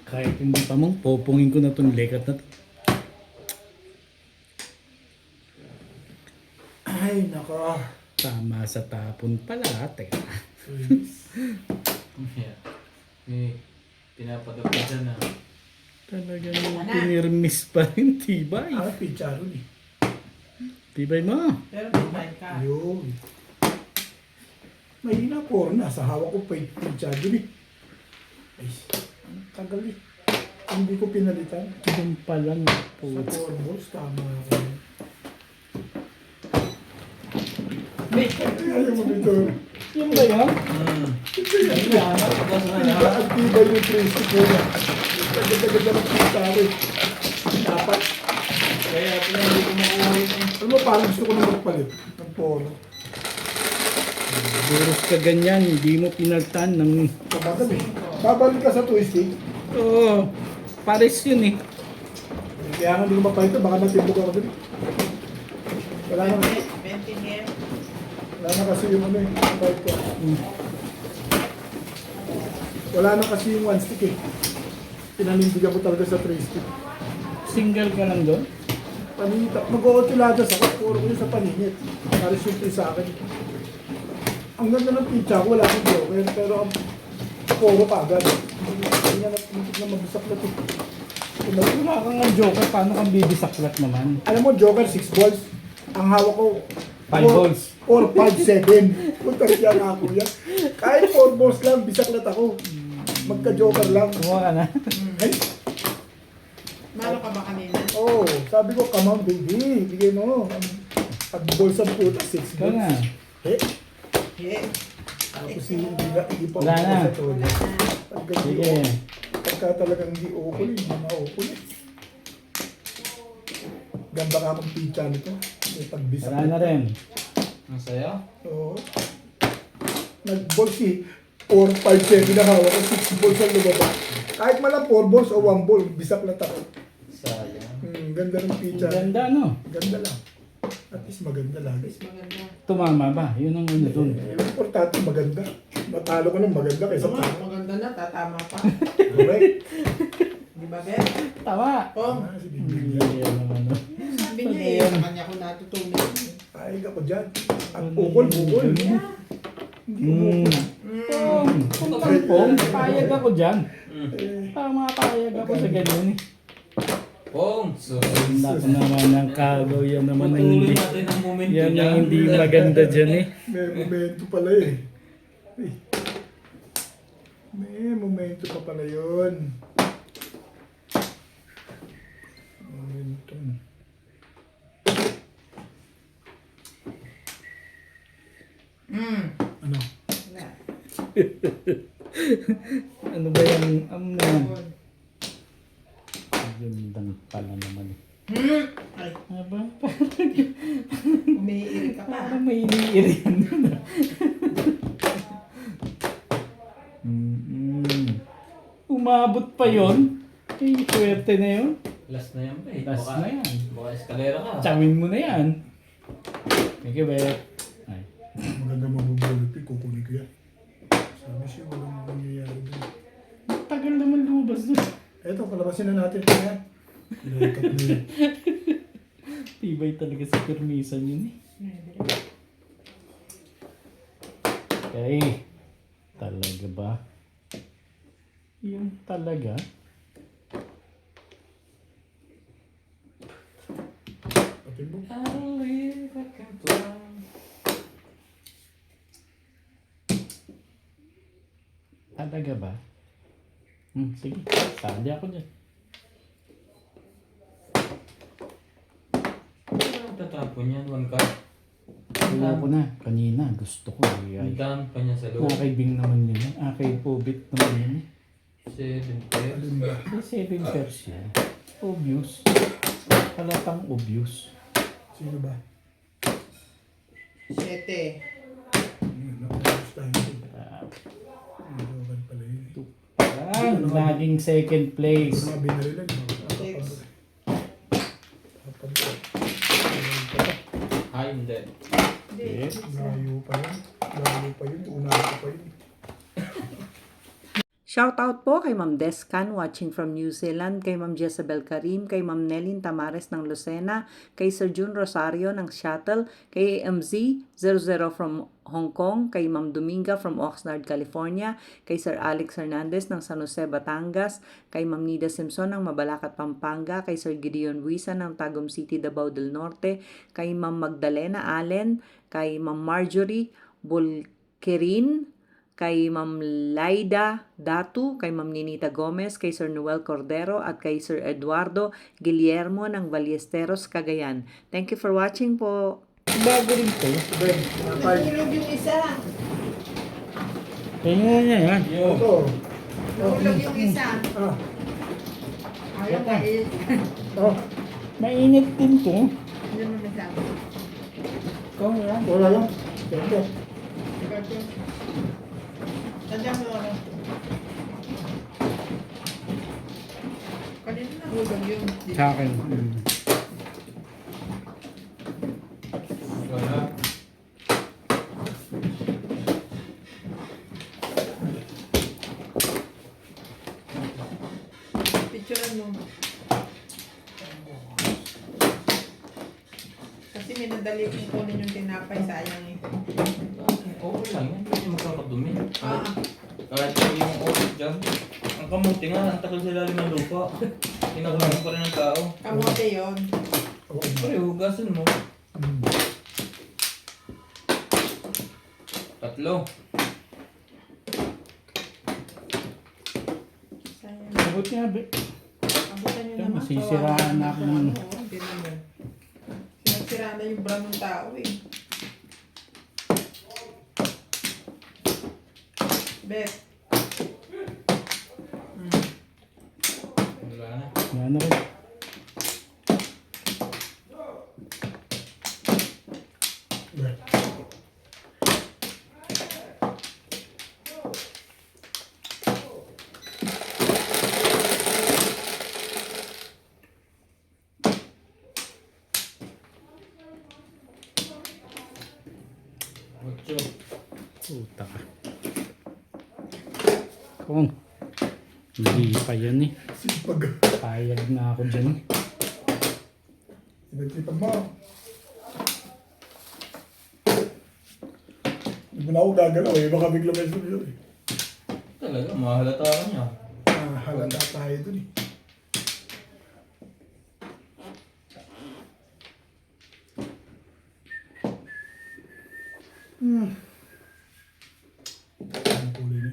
Kahit hindi pa mong popongin ko na itong lekat na to. Ay, nako. Tama sa tapon pala ate. Pinapadagdagan na. Talaga naman pinirmis pa rin. Tibay. Ah, picharo eh. Tibay mo. Pero may time ka. Ayun. Mahina po. Nasa hawak ko pa yung picharo eh. Ay, ang tagal eh. Hindi ko pinalitan. Doon pa lang po. Sa 4 balls, tama ako. Ayaw mo dito. Yung ba yan? Pinaka-actival yung prinsip ko na. Tagal-tagal na ng picharo eh. Dapat. Kaya pala hindi ko makuha yun. Alam mo, parang gusto ko na magpalit ng polo. Duros ka ganyan. Hindi mo pinaltan ng... Tumagal eh. Babalik ka sa twisting. Oo. Pares yun eh. Kaya nga hindi ko mapalit. Baka natibok ako din. Wala na. 20 here. Wala na kasi yung ano eh. Mapalit ko. Wala na kasi yung one stick eh. Pinanindigan ko talaga sa three stick. Single ka lang doon? Paninita. Mag-ootuladas ako. Puro ko yun sa paninit. Para simple sa akin. Ang ganda ng pizza ko. Wala akong joker. Pero ang puro pa agad. Hindi na mabisak na ito. Wala kang ang joker. Paano kang bibisaklat naman? Alam mo, joker 6 balls. Ang hawak ko 5 balls. 4, 5, 7. Punta siya na ako yan. Kahit 4 balls lang, bisaklat ako. Magka-joker lang. Kumuha ka na. Ay, Mano ka ba kanina? oh, sabi ko, come on baby. Bigay mo. Pag balls ang puta, 6 Ikaw na. balls. Eh, Yeah. tapos hindi pa Wala na. sa todo. Pagka Sige. Pagka talagang hindi open, hindi ma-open eh. Ganda ka akong pizza nito. May pagbisak. Wala na rin. Ang saya? Oo. Nag-balls eh. 4, 5, 7 na hawak ko. 6 balls ang lumabas. Kahit malang 4 balls o 1 ball, bisaklat ako. Sayang. Ganda ng pizza. Ang ganda no? Ganda lang. At least maganda lagi. Maganda. Tumama ba? Yun ang ano dun. Importante maganda. Matalo ko ng maganda kaysa Ito nga, tama. maganda na, tatama pa. Correct. Di ba, Ben? Tawa. Oh, Ah, si Hindi Bibigyan. yan naman no. sabi niya eh, sa kanya ko natutunan. Ay, ako dyan. At bukol. Hindi umukol. Pong, payag ako dyan. Eh, Tama, payag ako sa ganyan eh. Pong! So, Naku naman ang kagaw. Yan naman ang patuloy hindi. natin ang momento Yan niya. ang hindi maganda dyan eh. may momento pala eh. Ay. May momento pa pala yun. Momentum. Ano? Wala. Ano ba yung gandang pala naman eh. Ay, Aba, umiirik ka pa. parang may iniiri yan dun ah. Umabot pa yon. Ay, swerte na yun. Last na yan ba eh. Last na yan. Baka eskalera ka. Tsawin mo na yan. Thank you, Bet. Ay. Maganda mabubulot eh. Kukunin ko yan. Sabi siya, walang nangyayari doon. Tagal naman lumabas doon. Eto, palabasin na natin. Ayan. Ilakat na yun. Tibay talaga sa permisan yun eh. Okay. Talaga ba? Yung talaga? Pati mo. I'll live, I can fly. Talaga ba? Sige. Sali ako dyan. Ano tatapon yan? One card? Wala ko na. Kanina. Gusto ko eh. Ang Ay, dami pa niya sa loob. Nakaibing naman yun eh. Kay Pobit naman yun eh. 7 pairs. Alin ba? May 7 pairs yan. Obvious. Halatang obvious. Sino ba? 7. Nakapagos tayo. Logan pala yun. Naging second place. Mga binarilan. Ay, hindi. Yes. Layo pa yun. Layo pa yun. Unahan ko pa yun. Shoutout po kay Ma'am Descan watching from New Zealand, kay Ma'am Jezebel Karim, kay Ma'am Nelin Tamares ng Lucena, kay Sir June Rosario ng Shuttle, kay MZ00 from Hong Kong, kay Ma'am Dominga from Oxnard, California, kay Sir Alex Hernandez ng San Jose, Batangas, kay Ma'am Nida Simpson ng Mabalacat, Pampanga, kay Sir Gideon Buisa ng Tagum City, Davao del Norte, kay Ma'am Magdalena Allen, kay Ma'am Marjorie Bulkerin, kay Ma'am Laida Datu, kay Ma'am Ninita Gomez, kay Sir Noel Cordero, at kay Sir Eduardo Guillermo ng Ballesteros, Cagayan. Thank you for watching po. Bago rin to. Ben, natay. Nahulog yung isa. Kaya nga yan. Ito. Nahulog yung isa. Ah. Ayaw ka eh. Oh. Mainit din to. Hindi mo nasabi. Ikaw nga. Wala lang. Ito. Tandaan mo ano. Kanina nahulog yung... Sa akin. Wala. Picturean mo. Kasi may nadali kong kunin yung tinapay, sayang eh. Okay lang yan. Hindi magkakadumi. Ah, Kahit yung oras dyan. Ang kamuti nga, ang takal sa lalim ng lupa. Kinakulang pa rin ng tao. kamote yun. Oo. Pre, hugasan mo. Hmm. 3. Sayang. Sabot nga, be. Abutan nyo Ito, naman. masisiraan na ako ng- Hindi naman. Sinagsiraan na yung brand ng tao eh. Bet. Wala na. Wala na rin. Ben. Ocho. Puta ka. Kung. Hindi pa yan eh. Sipag. Payag na ako dyan. Sinagsipan mo. Hindi mo na ako gagalaw eh. Baka bigla may sumunod eh. Talaga, mahalata ka niya. Halata tayo dun eh. Ano kulay niya?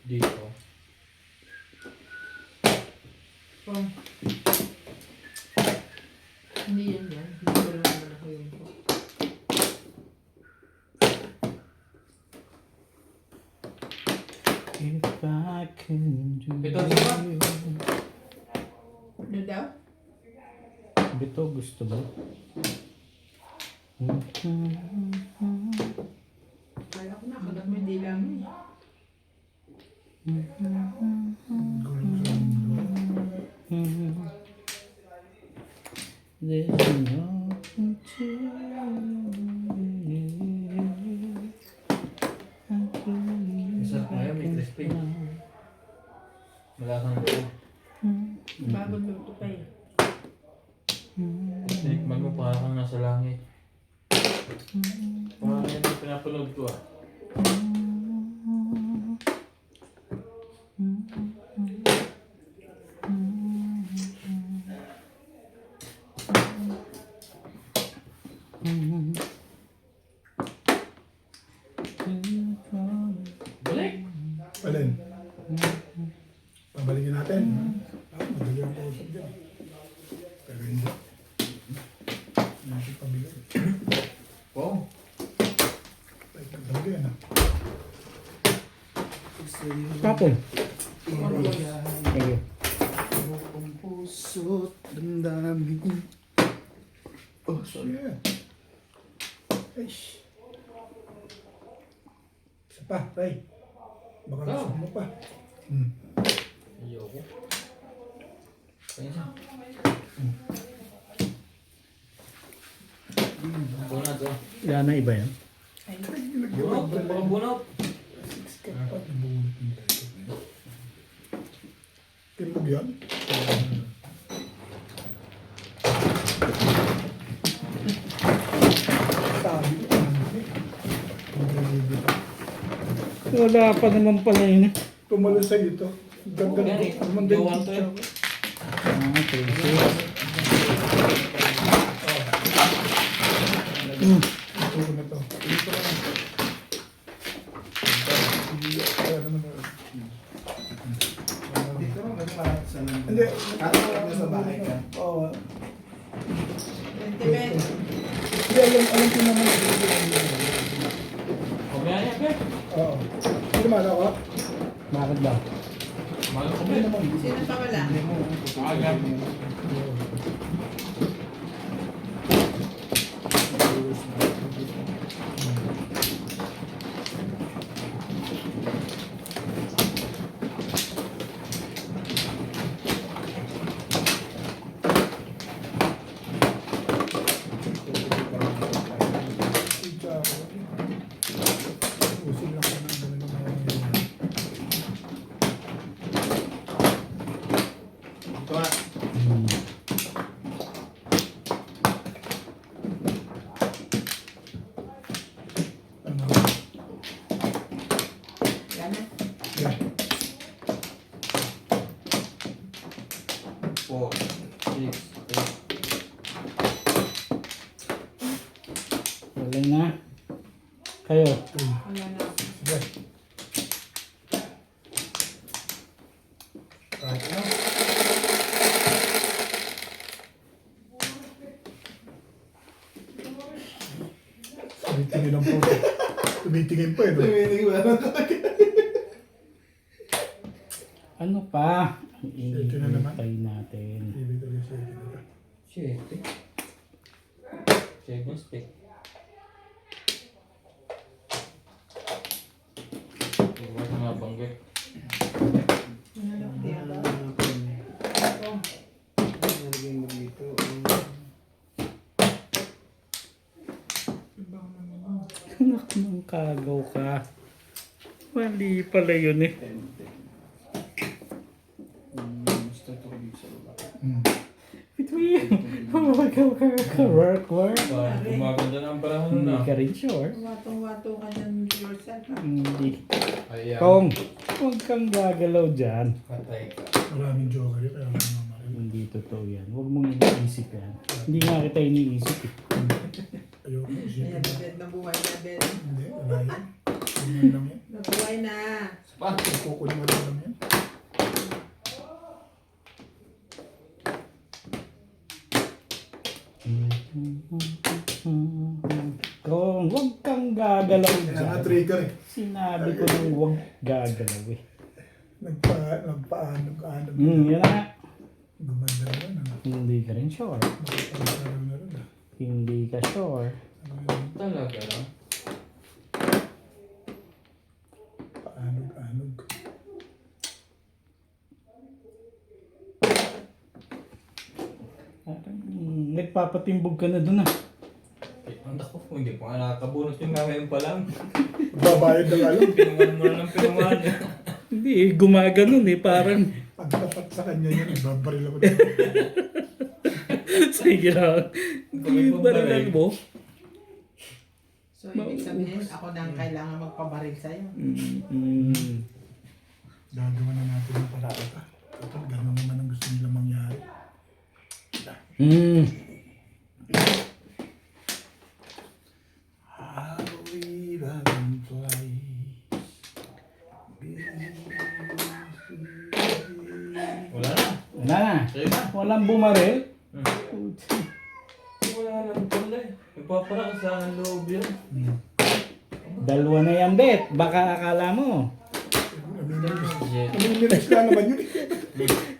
Dito. Oh. Hindi yan yan. Hindi ko lang naman ako yun po. If I can do Ito, diba? Ano daw? Ito, gusto mo? Kala ko na, kagat mo hindi lang eh. There's nothing Masarap ngayon, may crispy. Malasang loob. Bagong luto pa eh. Tinikman mo para kang nasa langit. Parang yan yung pinapanood ko ah. Balik! Alin? Pabalikin natin. Madali ang kausap dyan. Pero hindi. Hindi pabili. Oh, Talaga yan ah. ako eh. Thank you. Buong puso't damdamin. Oh, sorry. Aish. Isa pa, Ray. Baka gusto mo pa. Ayoko. Kaya siya. Bunot oh. Wala na iba yan. Bunot, baka bunot. Timbog yan? Sabi ko, Wala pa naman pala yun eh. tumalo sa ito. Ganda Yan eh. Jowan to eh. Ah, 3-6. Ito na to. Ito na. Kaya naman na. Dito mo, nagpalat sa nang. Hindi. Katulad mo sa bahay ka. Oo. 20 Ben. Hindi, alam ko naman. Kumaya niya, Bert. Oo. Hindi naman ako. Bakit ba? Mahal ko, Bert. Sino pa wala? Hindi mo. Agad. Pizza ako. Usin lang ko ng ganun ng mga Ito na. ano. Yan na. Yeah. 4, 6, 8. Galing na. Kayo. Wala na. Sige. Kahit na. Tumitingin ang puto. Tumitingin pa eh. No? Tuminig ba? Ano pa? Ang Ito na naman. iintay natin. Bibigyan ko siya ito. 7. 7 stick. Huwag nga banggit. Ano diyan ba? Nalagay mo dito. Anak ng kagaw ka. Mali pala yun eh. Gusto ito ko dito sa baba. Between. Work. Gumaganda na ang panahon Hindi na. ka rin sure. Watong-wato ka dyan yourself. Hindi. Ayan. Kong, huwag kang gagalaw dyan. Patay ka. Maraming joker yun. Kaya mamaril. Hindi totoo yan. Huwag mong iniisip yan. Hindi nga kita iniisip eh. Ayoko. Ayan, Isipin na. Ben. Nabuhay na, Ben. Hindi. Wala yan. Kunin lang yan. Nabuhay na. Spa. Kukunin mo lang yan. Kong, huwag kang gagalaw Kaya nga dyan. trigger eh. Sinabi ko nang huwag gagalaw eh. Nagpaanog-anog. Yan na nga. Gumanda naman. ah. Hindi ka rin sure. Makapagpaanog na rin. ah. Hindi ka sure. Ano yun? Talaga lang. Paanog-anog. Nagpapatimbog ka na dun ah. Ang dako, hindi ko nga nakakabunot yung ngayon pa lang. Babayad na alam. Pinungan mo na ng pinungan. Hindi, gumaganon eh. Parang, Pagtapat sa kanya yun, ibabaril ako dito. sige lang. Hindi barilan mo. So, ibig sabihin, ako na ang kailangan magpabaril sa'yo. Gagawa na natin ang paraan. Total, gano'n naman ang gusto nila mangyari. How we run twice. Wala na. Wala na. Sa'yo na. Walang bumaril. Wala na pala eh. Nagpapara ka sa akin loob yun. Dalawa na yan, Bet. Baka akala mo. Sabi Shit. Namimiris ka naman yun.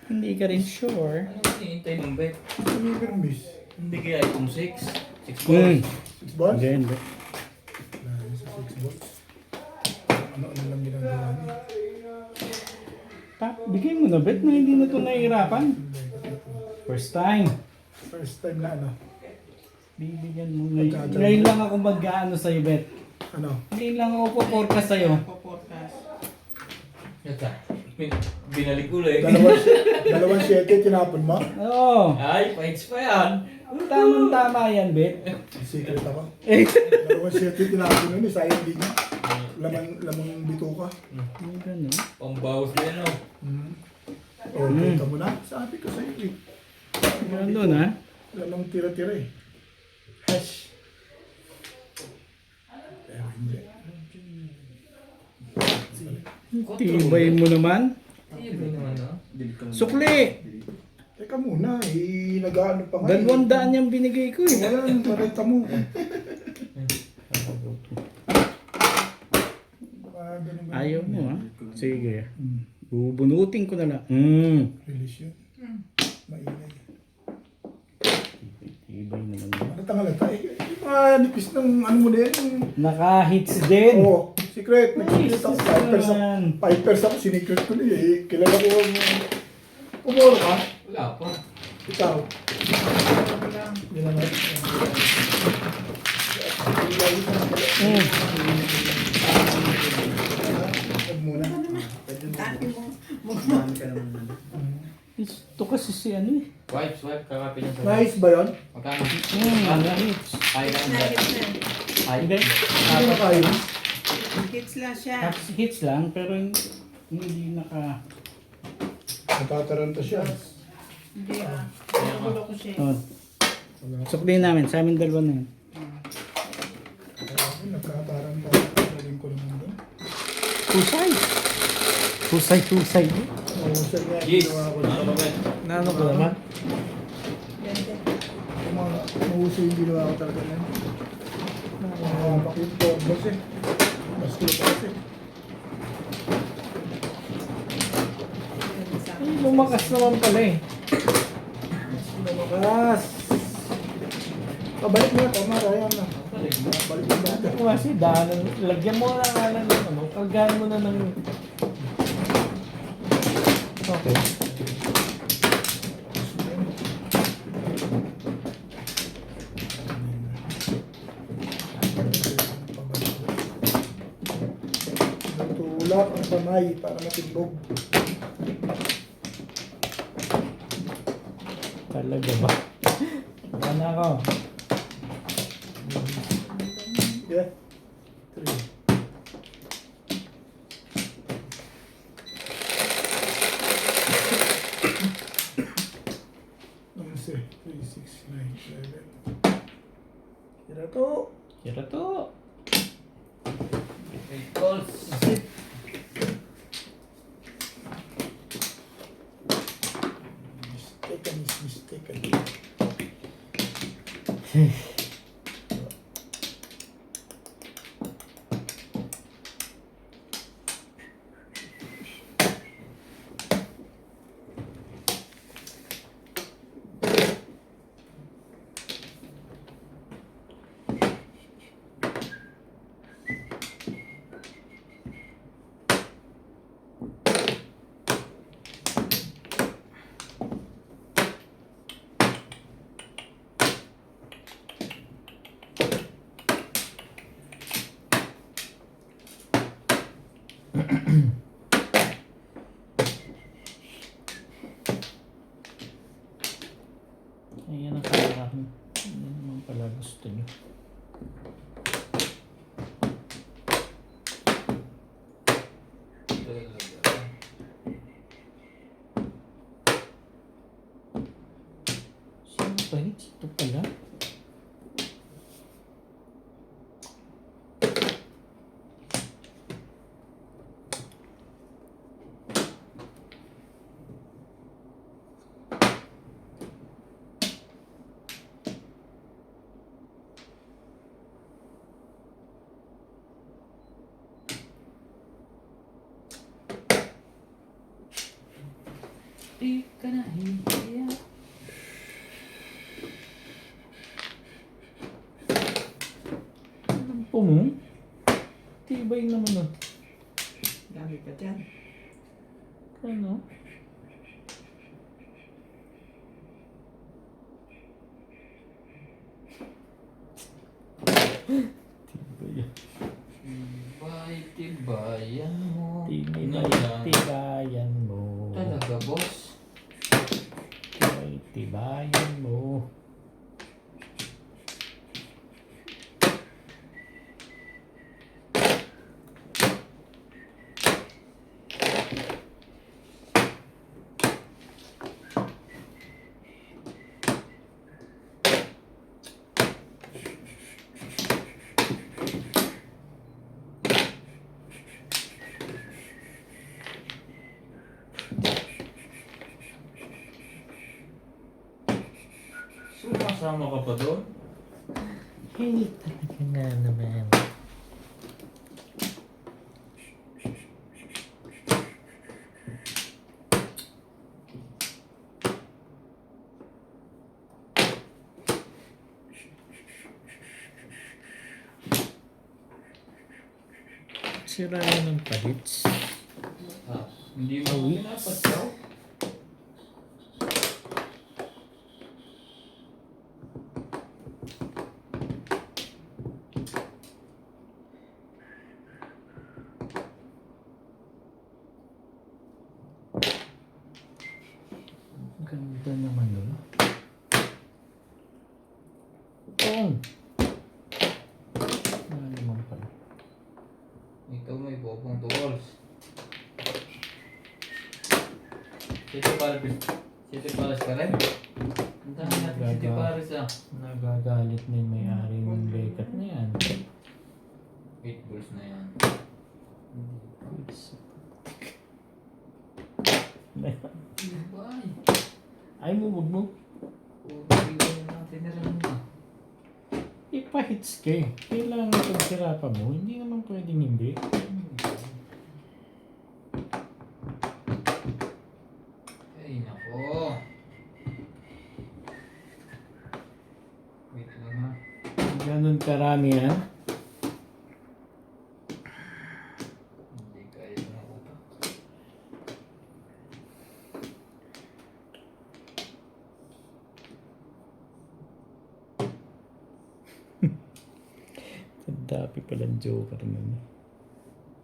Hindi ka rin sure. Ano ba hinihintay mong bet? Namimiris. Hindi kaya itong 6? 6 Hmm. balls? 6 balls? Hindi, hindi. Lagi sa 6 balls. Ano lang ginagawa niya. Bigay mo na bet na hindi na ito nahihirapan. First time. First time na ano. Bibigyan mo. Ngayon lang ako mag-ano sa'yo, bet. Ano? Ngayon lang ako po-forecast sa'yo. Po-podcast. Yata. Binalik ulit. Dalawang 7 tinapon mo? Oo. Ay, points pa yan. Tamang-tama yan, bet. Secret ako. Dalawang 7 tinapon nun, sayang din niya. Lamang bito ka. Ano ganun? Pambawas din, no? Oh, kita mo na. Sabi ko sa'yo eh. Ganun, ha? Lamang tira-tira eh. Hash. Pero hindi. Tibay mo naman. Hindi naman, no? Sukli! Teka muna, nag-ano pa nga. 200 yung binigay ko eh. Wala, marita mo. Ganun ba? Ayaw mo, ha? Sige. Bubunutin ko na lang. Release yun. Maingay. Tibay naman. Malatang halata eh. Nipis ng ano mo na yan. Naka-hits din. Oo, secret. Nag-secret ako. naman. 5% ako, sinicret ko na eh. Kilala ko. Umuro ka? Wala pa. Ikaw. Hindi naman. Huwag muna. Ito kasi si ano eh. Swipe, kakapin niya sa Nice ba yun? Magkano? Naka-hits. 500. Hindi. Hindi na kayo. Hits lang siya. Hits lang, pero hindi naka... Natataranta siya. Hindi ah. Nagulo ko siya. Oh. Sukliin namin. Sa amin dalawa na yun. Nagkataranta. Galing ko naman doon. Husay. Husay. Mahusay nga yung Yes. ginawa ko. Ano ba? Nano ko naman? Mahusay yung ginawa ko talaga na. Nakakapakit ko. Bas eh. Bas ko pa kasi. Ay, lumakas naman pala eh. Lumakas. Pabalik mo na. Tama, Ryan na. Balik mo na. Ako kasi dahil lagyan mo na nga ng ano, kagayan mo na ng... Okay. Natulak ang kamay para matimbog. Talaga ba? Ano ako? Yeah. 3. Namaste. 3, 6, 9, 11. Kira to. Kira to. 8 balls. Mistaken is mistaken. Ayan ang kailangan. Ano naman pala gusto nyo? Sino ba yun? Ito pala? Di ka na hihiya. Alam po mo? Tibay naman ah. Dami pa dyan. Ano? Tibay ah. Tibay-tibayan mo. Tibay, tibayan mo. Talaga, boss. Tibay, tibayan mo. Sumasama ka pa doon? Hey, talaga na naman. Sira yun ng pahits. Ah, hindi mo Uy. pinapasaw? Ganda naman nun. Oh! Ano naman pala? Ito may bobong tools. City Palace ka rin? Ang dami natin City Palace ah. Nagagalit na yung may-ari ng lekat na yan. 8 balls na yan. Tibay. Ay mo, wag mo. Iwan natin na lang na. Ipahits ka eh. Kailangan pagsirapan mo. Hindi naman pwedeng hindi. Ay nako. Wait lang ha. Ganun karami yan. Hindi kaya na utak. Ang dami palang joker nun.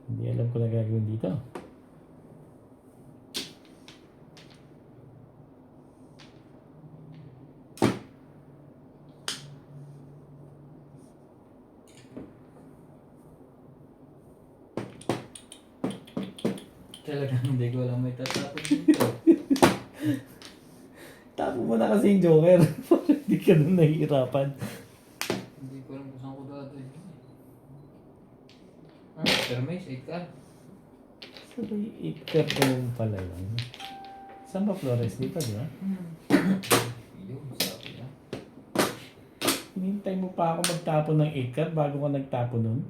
Hindi alam ko na gagawin dito. Talagang hindi ko alam may tatapos dito. Tapo mo na kasi yung joker. Para hindi ka na nahihirapan. Hindi ko alam kung saan ko dati. Ah, Termes, 8 ka. Sabay, ikarong pala yun. Saan ba Flores? Dito, di ba? Yun, sabi na. Hinintay mo pa ako magtapon ng ikar bago ka nagtapon nun?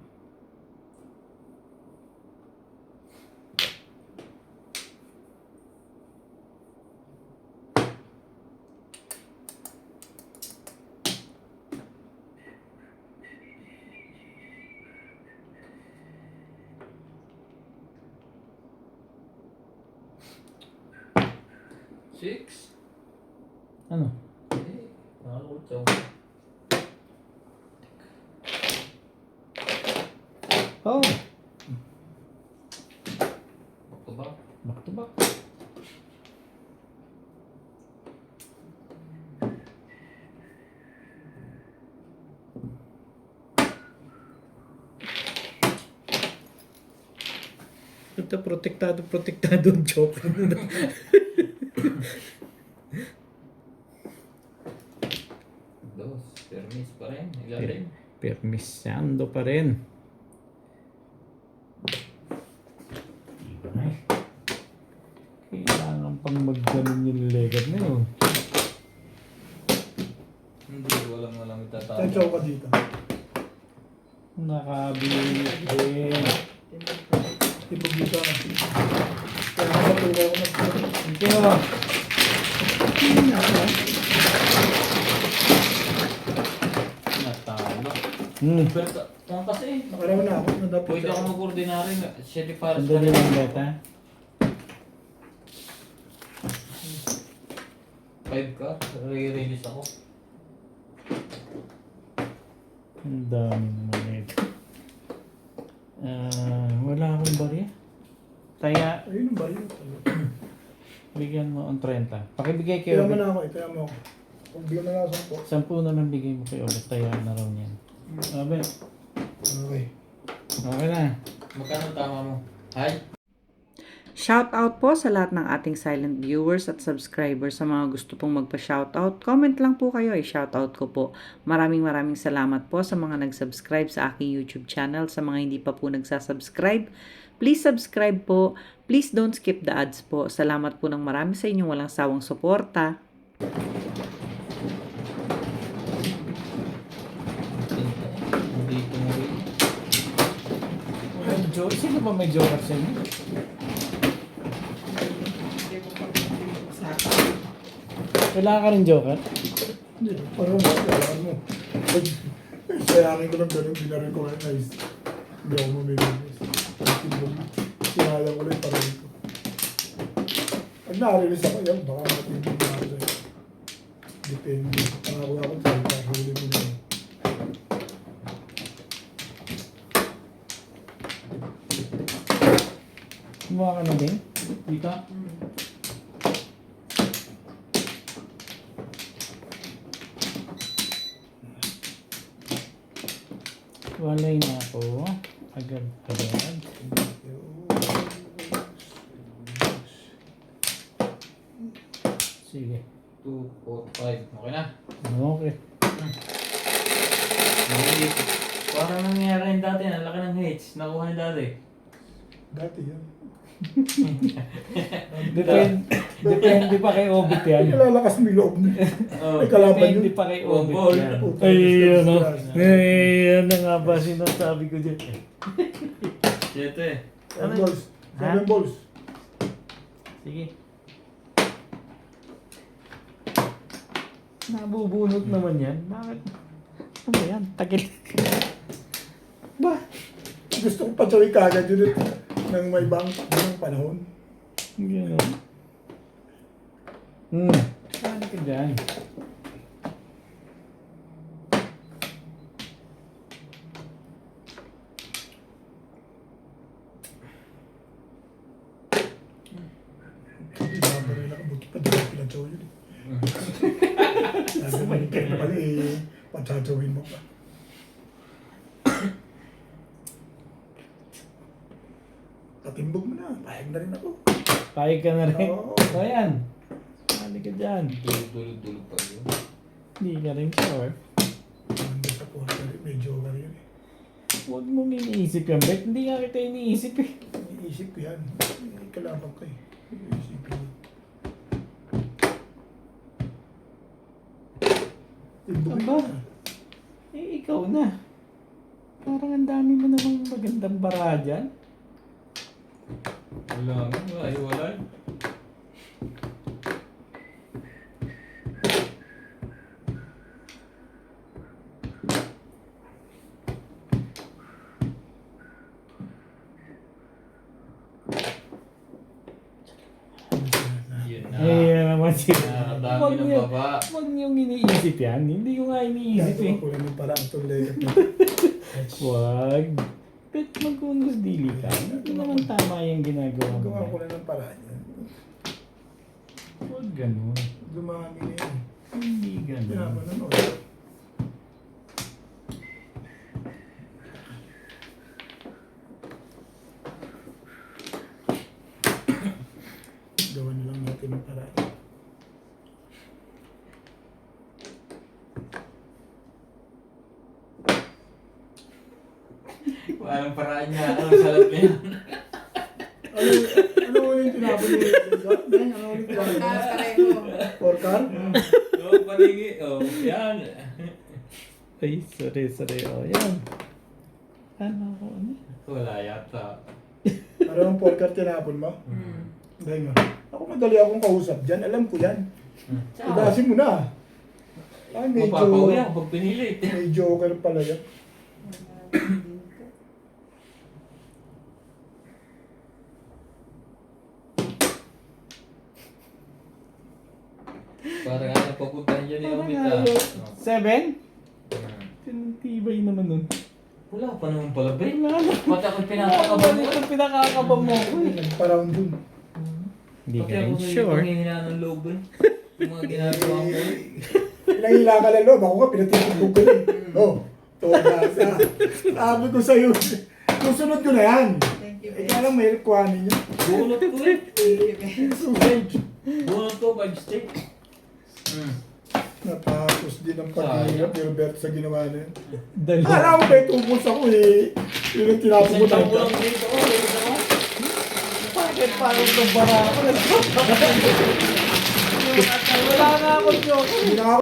Six? Ano? Eh, nakakutsaw. Oh! Back to back. Back to back. Ito, protektado ang joker. Dos. Termes pa rin. Ilalim. Permisando pa rin. Iba na eh. Kailangan pang magganon yung legat na yun. Hindi ko alam na lang itatapos. Tansyaw ka dito. Nakabili din. Tipog dito. Kaya nakapulay ako na. Ito. Natalo. Hmm. Kung kasi, Nakaraw na ako. Nadapit pwede ako mag-ordinary. Siya di para Sandali lang beta. 5 ka, re-release ako. Ang dami naman ito. Wala akong barya. Kaya, Ayun ang bayo. bigyan mo ang 30. Pakibigay Kaya kayo. mo na ako eh. Kaya mo ako. Kung bigyan mo na ako 10. 10 na lang bigay mo kayo. Taya na raw niyan. Sabi, Okay. okay na. Magkano tama mo? Hi? Shoutout po sa lahat ng ating silent viewers at subscribers. Sa mga gusto pong magpa-shoutout, comment lang po kayo, i-shoutout ko po. Maraming salamat po sa mga nag-subscribe sa aking YouTube channel. Sa mga hindi pa po nagsasubscribe, please subscribe po. Please don't skip the ads po. Salamat po ng marami sa inyong walang sawang suporta. Hindi ko mo rin. Sino ba may joker sa inyo? Wala ka rin joker? Hindi. Parang kailangan mo. Sayangin ko lang ganun. Binarin ko kayo guys. Hindi ako mamimilis. Sinayang ko lang yung parang ko. Pag na-release ako yan, baka matinding na ako sa'yo. Depende. Pangako ako sa'yo. Huli mo na. Kumuha ka na din? Dito? Walay na ako. Agad-agad. Sige. 2, 4, 5. Okay na? Okay. Hindi. Parang nangyayari yung dati. Ang laki ng H. Nakuha ni dati. Dati yan. Depende pa kay Obit yan. Nilalakas mo yung loob mo. Oh. May kalaban Depende yun. pa kay Obit Ball. yan. Puta, Ay, discuss, ano? discuss. Ay, ano nga ba sinasabi ko dyan? 7. Seven balls. 7 balls. Sige. Nabubunot naman yan. Bakit? Ano ba yan? Takil. Ba? Gusto ko patuloy kagad yun ng may bank ng panahon. Gano'n. Saan ka dyan? Ibabaril ako. Buti pa doon pinatsaw yun eh. Sabi mo, hindi ka pala eh. Patsatawin mo pa. Patimbog mo na. Pahig na rin ako. Pahig ka na rin. Oo. O yan. Saan ka dyan? Dulog-dulog pa yun. Hindi ka rin sure. Nandun sa quarter, may joker yun eh. Huwag mong iniisip yan, Bet. Hindi nga kita iniisip eh. Iniisip ko yan. May kalabang ko eh. Iniisip ko. Timbogin Aba. mo na. Eh, ikaw na. Parang ang dami mo namang magandang bara dyan. Wala nga. Ay, wala. Yun na. Eh, naman siya. Nakakadami ng baba. Huwag niyong iniisip yan. Hindi ko nga iniisip eh. Gagawa ko lang yung parang itong layout na. Huwag. Bet, magkunos dili ka. Hindi naman tama yung ginagawa mo. Gagawa ko lang ng paraan yan. Huwag ganun. Dumami na yan. Hindi Kaya ganun. mo nanood. Gawa na lang natin ng paraan. Walang paraan niya. Ano sa lahat niya? Ano yung tinapon ni Ben? Ano yung tinapon niya? Four car? Oo, paligi. Oh, yan. Ay, sorry. O, yan. Ano ako, ano? Wala yata. Parang four car tinapon mo? Hmm. Dahil nga. Ako madali akong kausap dyan. Alam ko yan. Idasin mo na. Ay, Mapapawi ako pag pinilit. may joker pala yan. Parang ano papuntahan dyan yung umit ah. 7? Tibay naman nun. Wala pa naman pala, Bre. Wala na. Pati ako pinapakaba mo. Ito pinakakaba mo ko eh. Nagpa-round dun. Hindi Pati ka rin ako sure. nanghihina ng loob eh. Yung mga ginagawa ko eh. Ilang hila ka lang loob. Ako nga, pinatitugtog ko yun. Oh, tuwa ka sa. Sabi ko sa'yo. Susunod ko na yan. Thank you, Eh, kaya lang may kuhanin yun. Bunot ko eh. Susunod. Bunot ko, 5 stick. Natapos din ang pag-iirap ni Roberto sa ginawa na yun. Dali. Alam mo ba, tubos ako eh. Yun ang tinapos mo Isang taon ko na. lang dito. Oh, dito ako. Bakit parang itong bara ako? Wala nga akong joke. Hindi na ako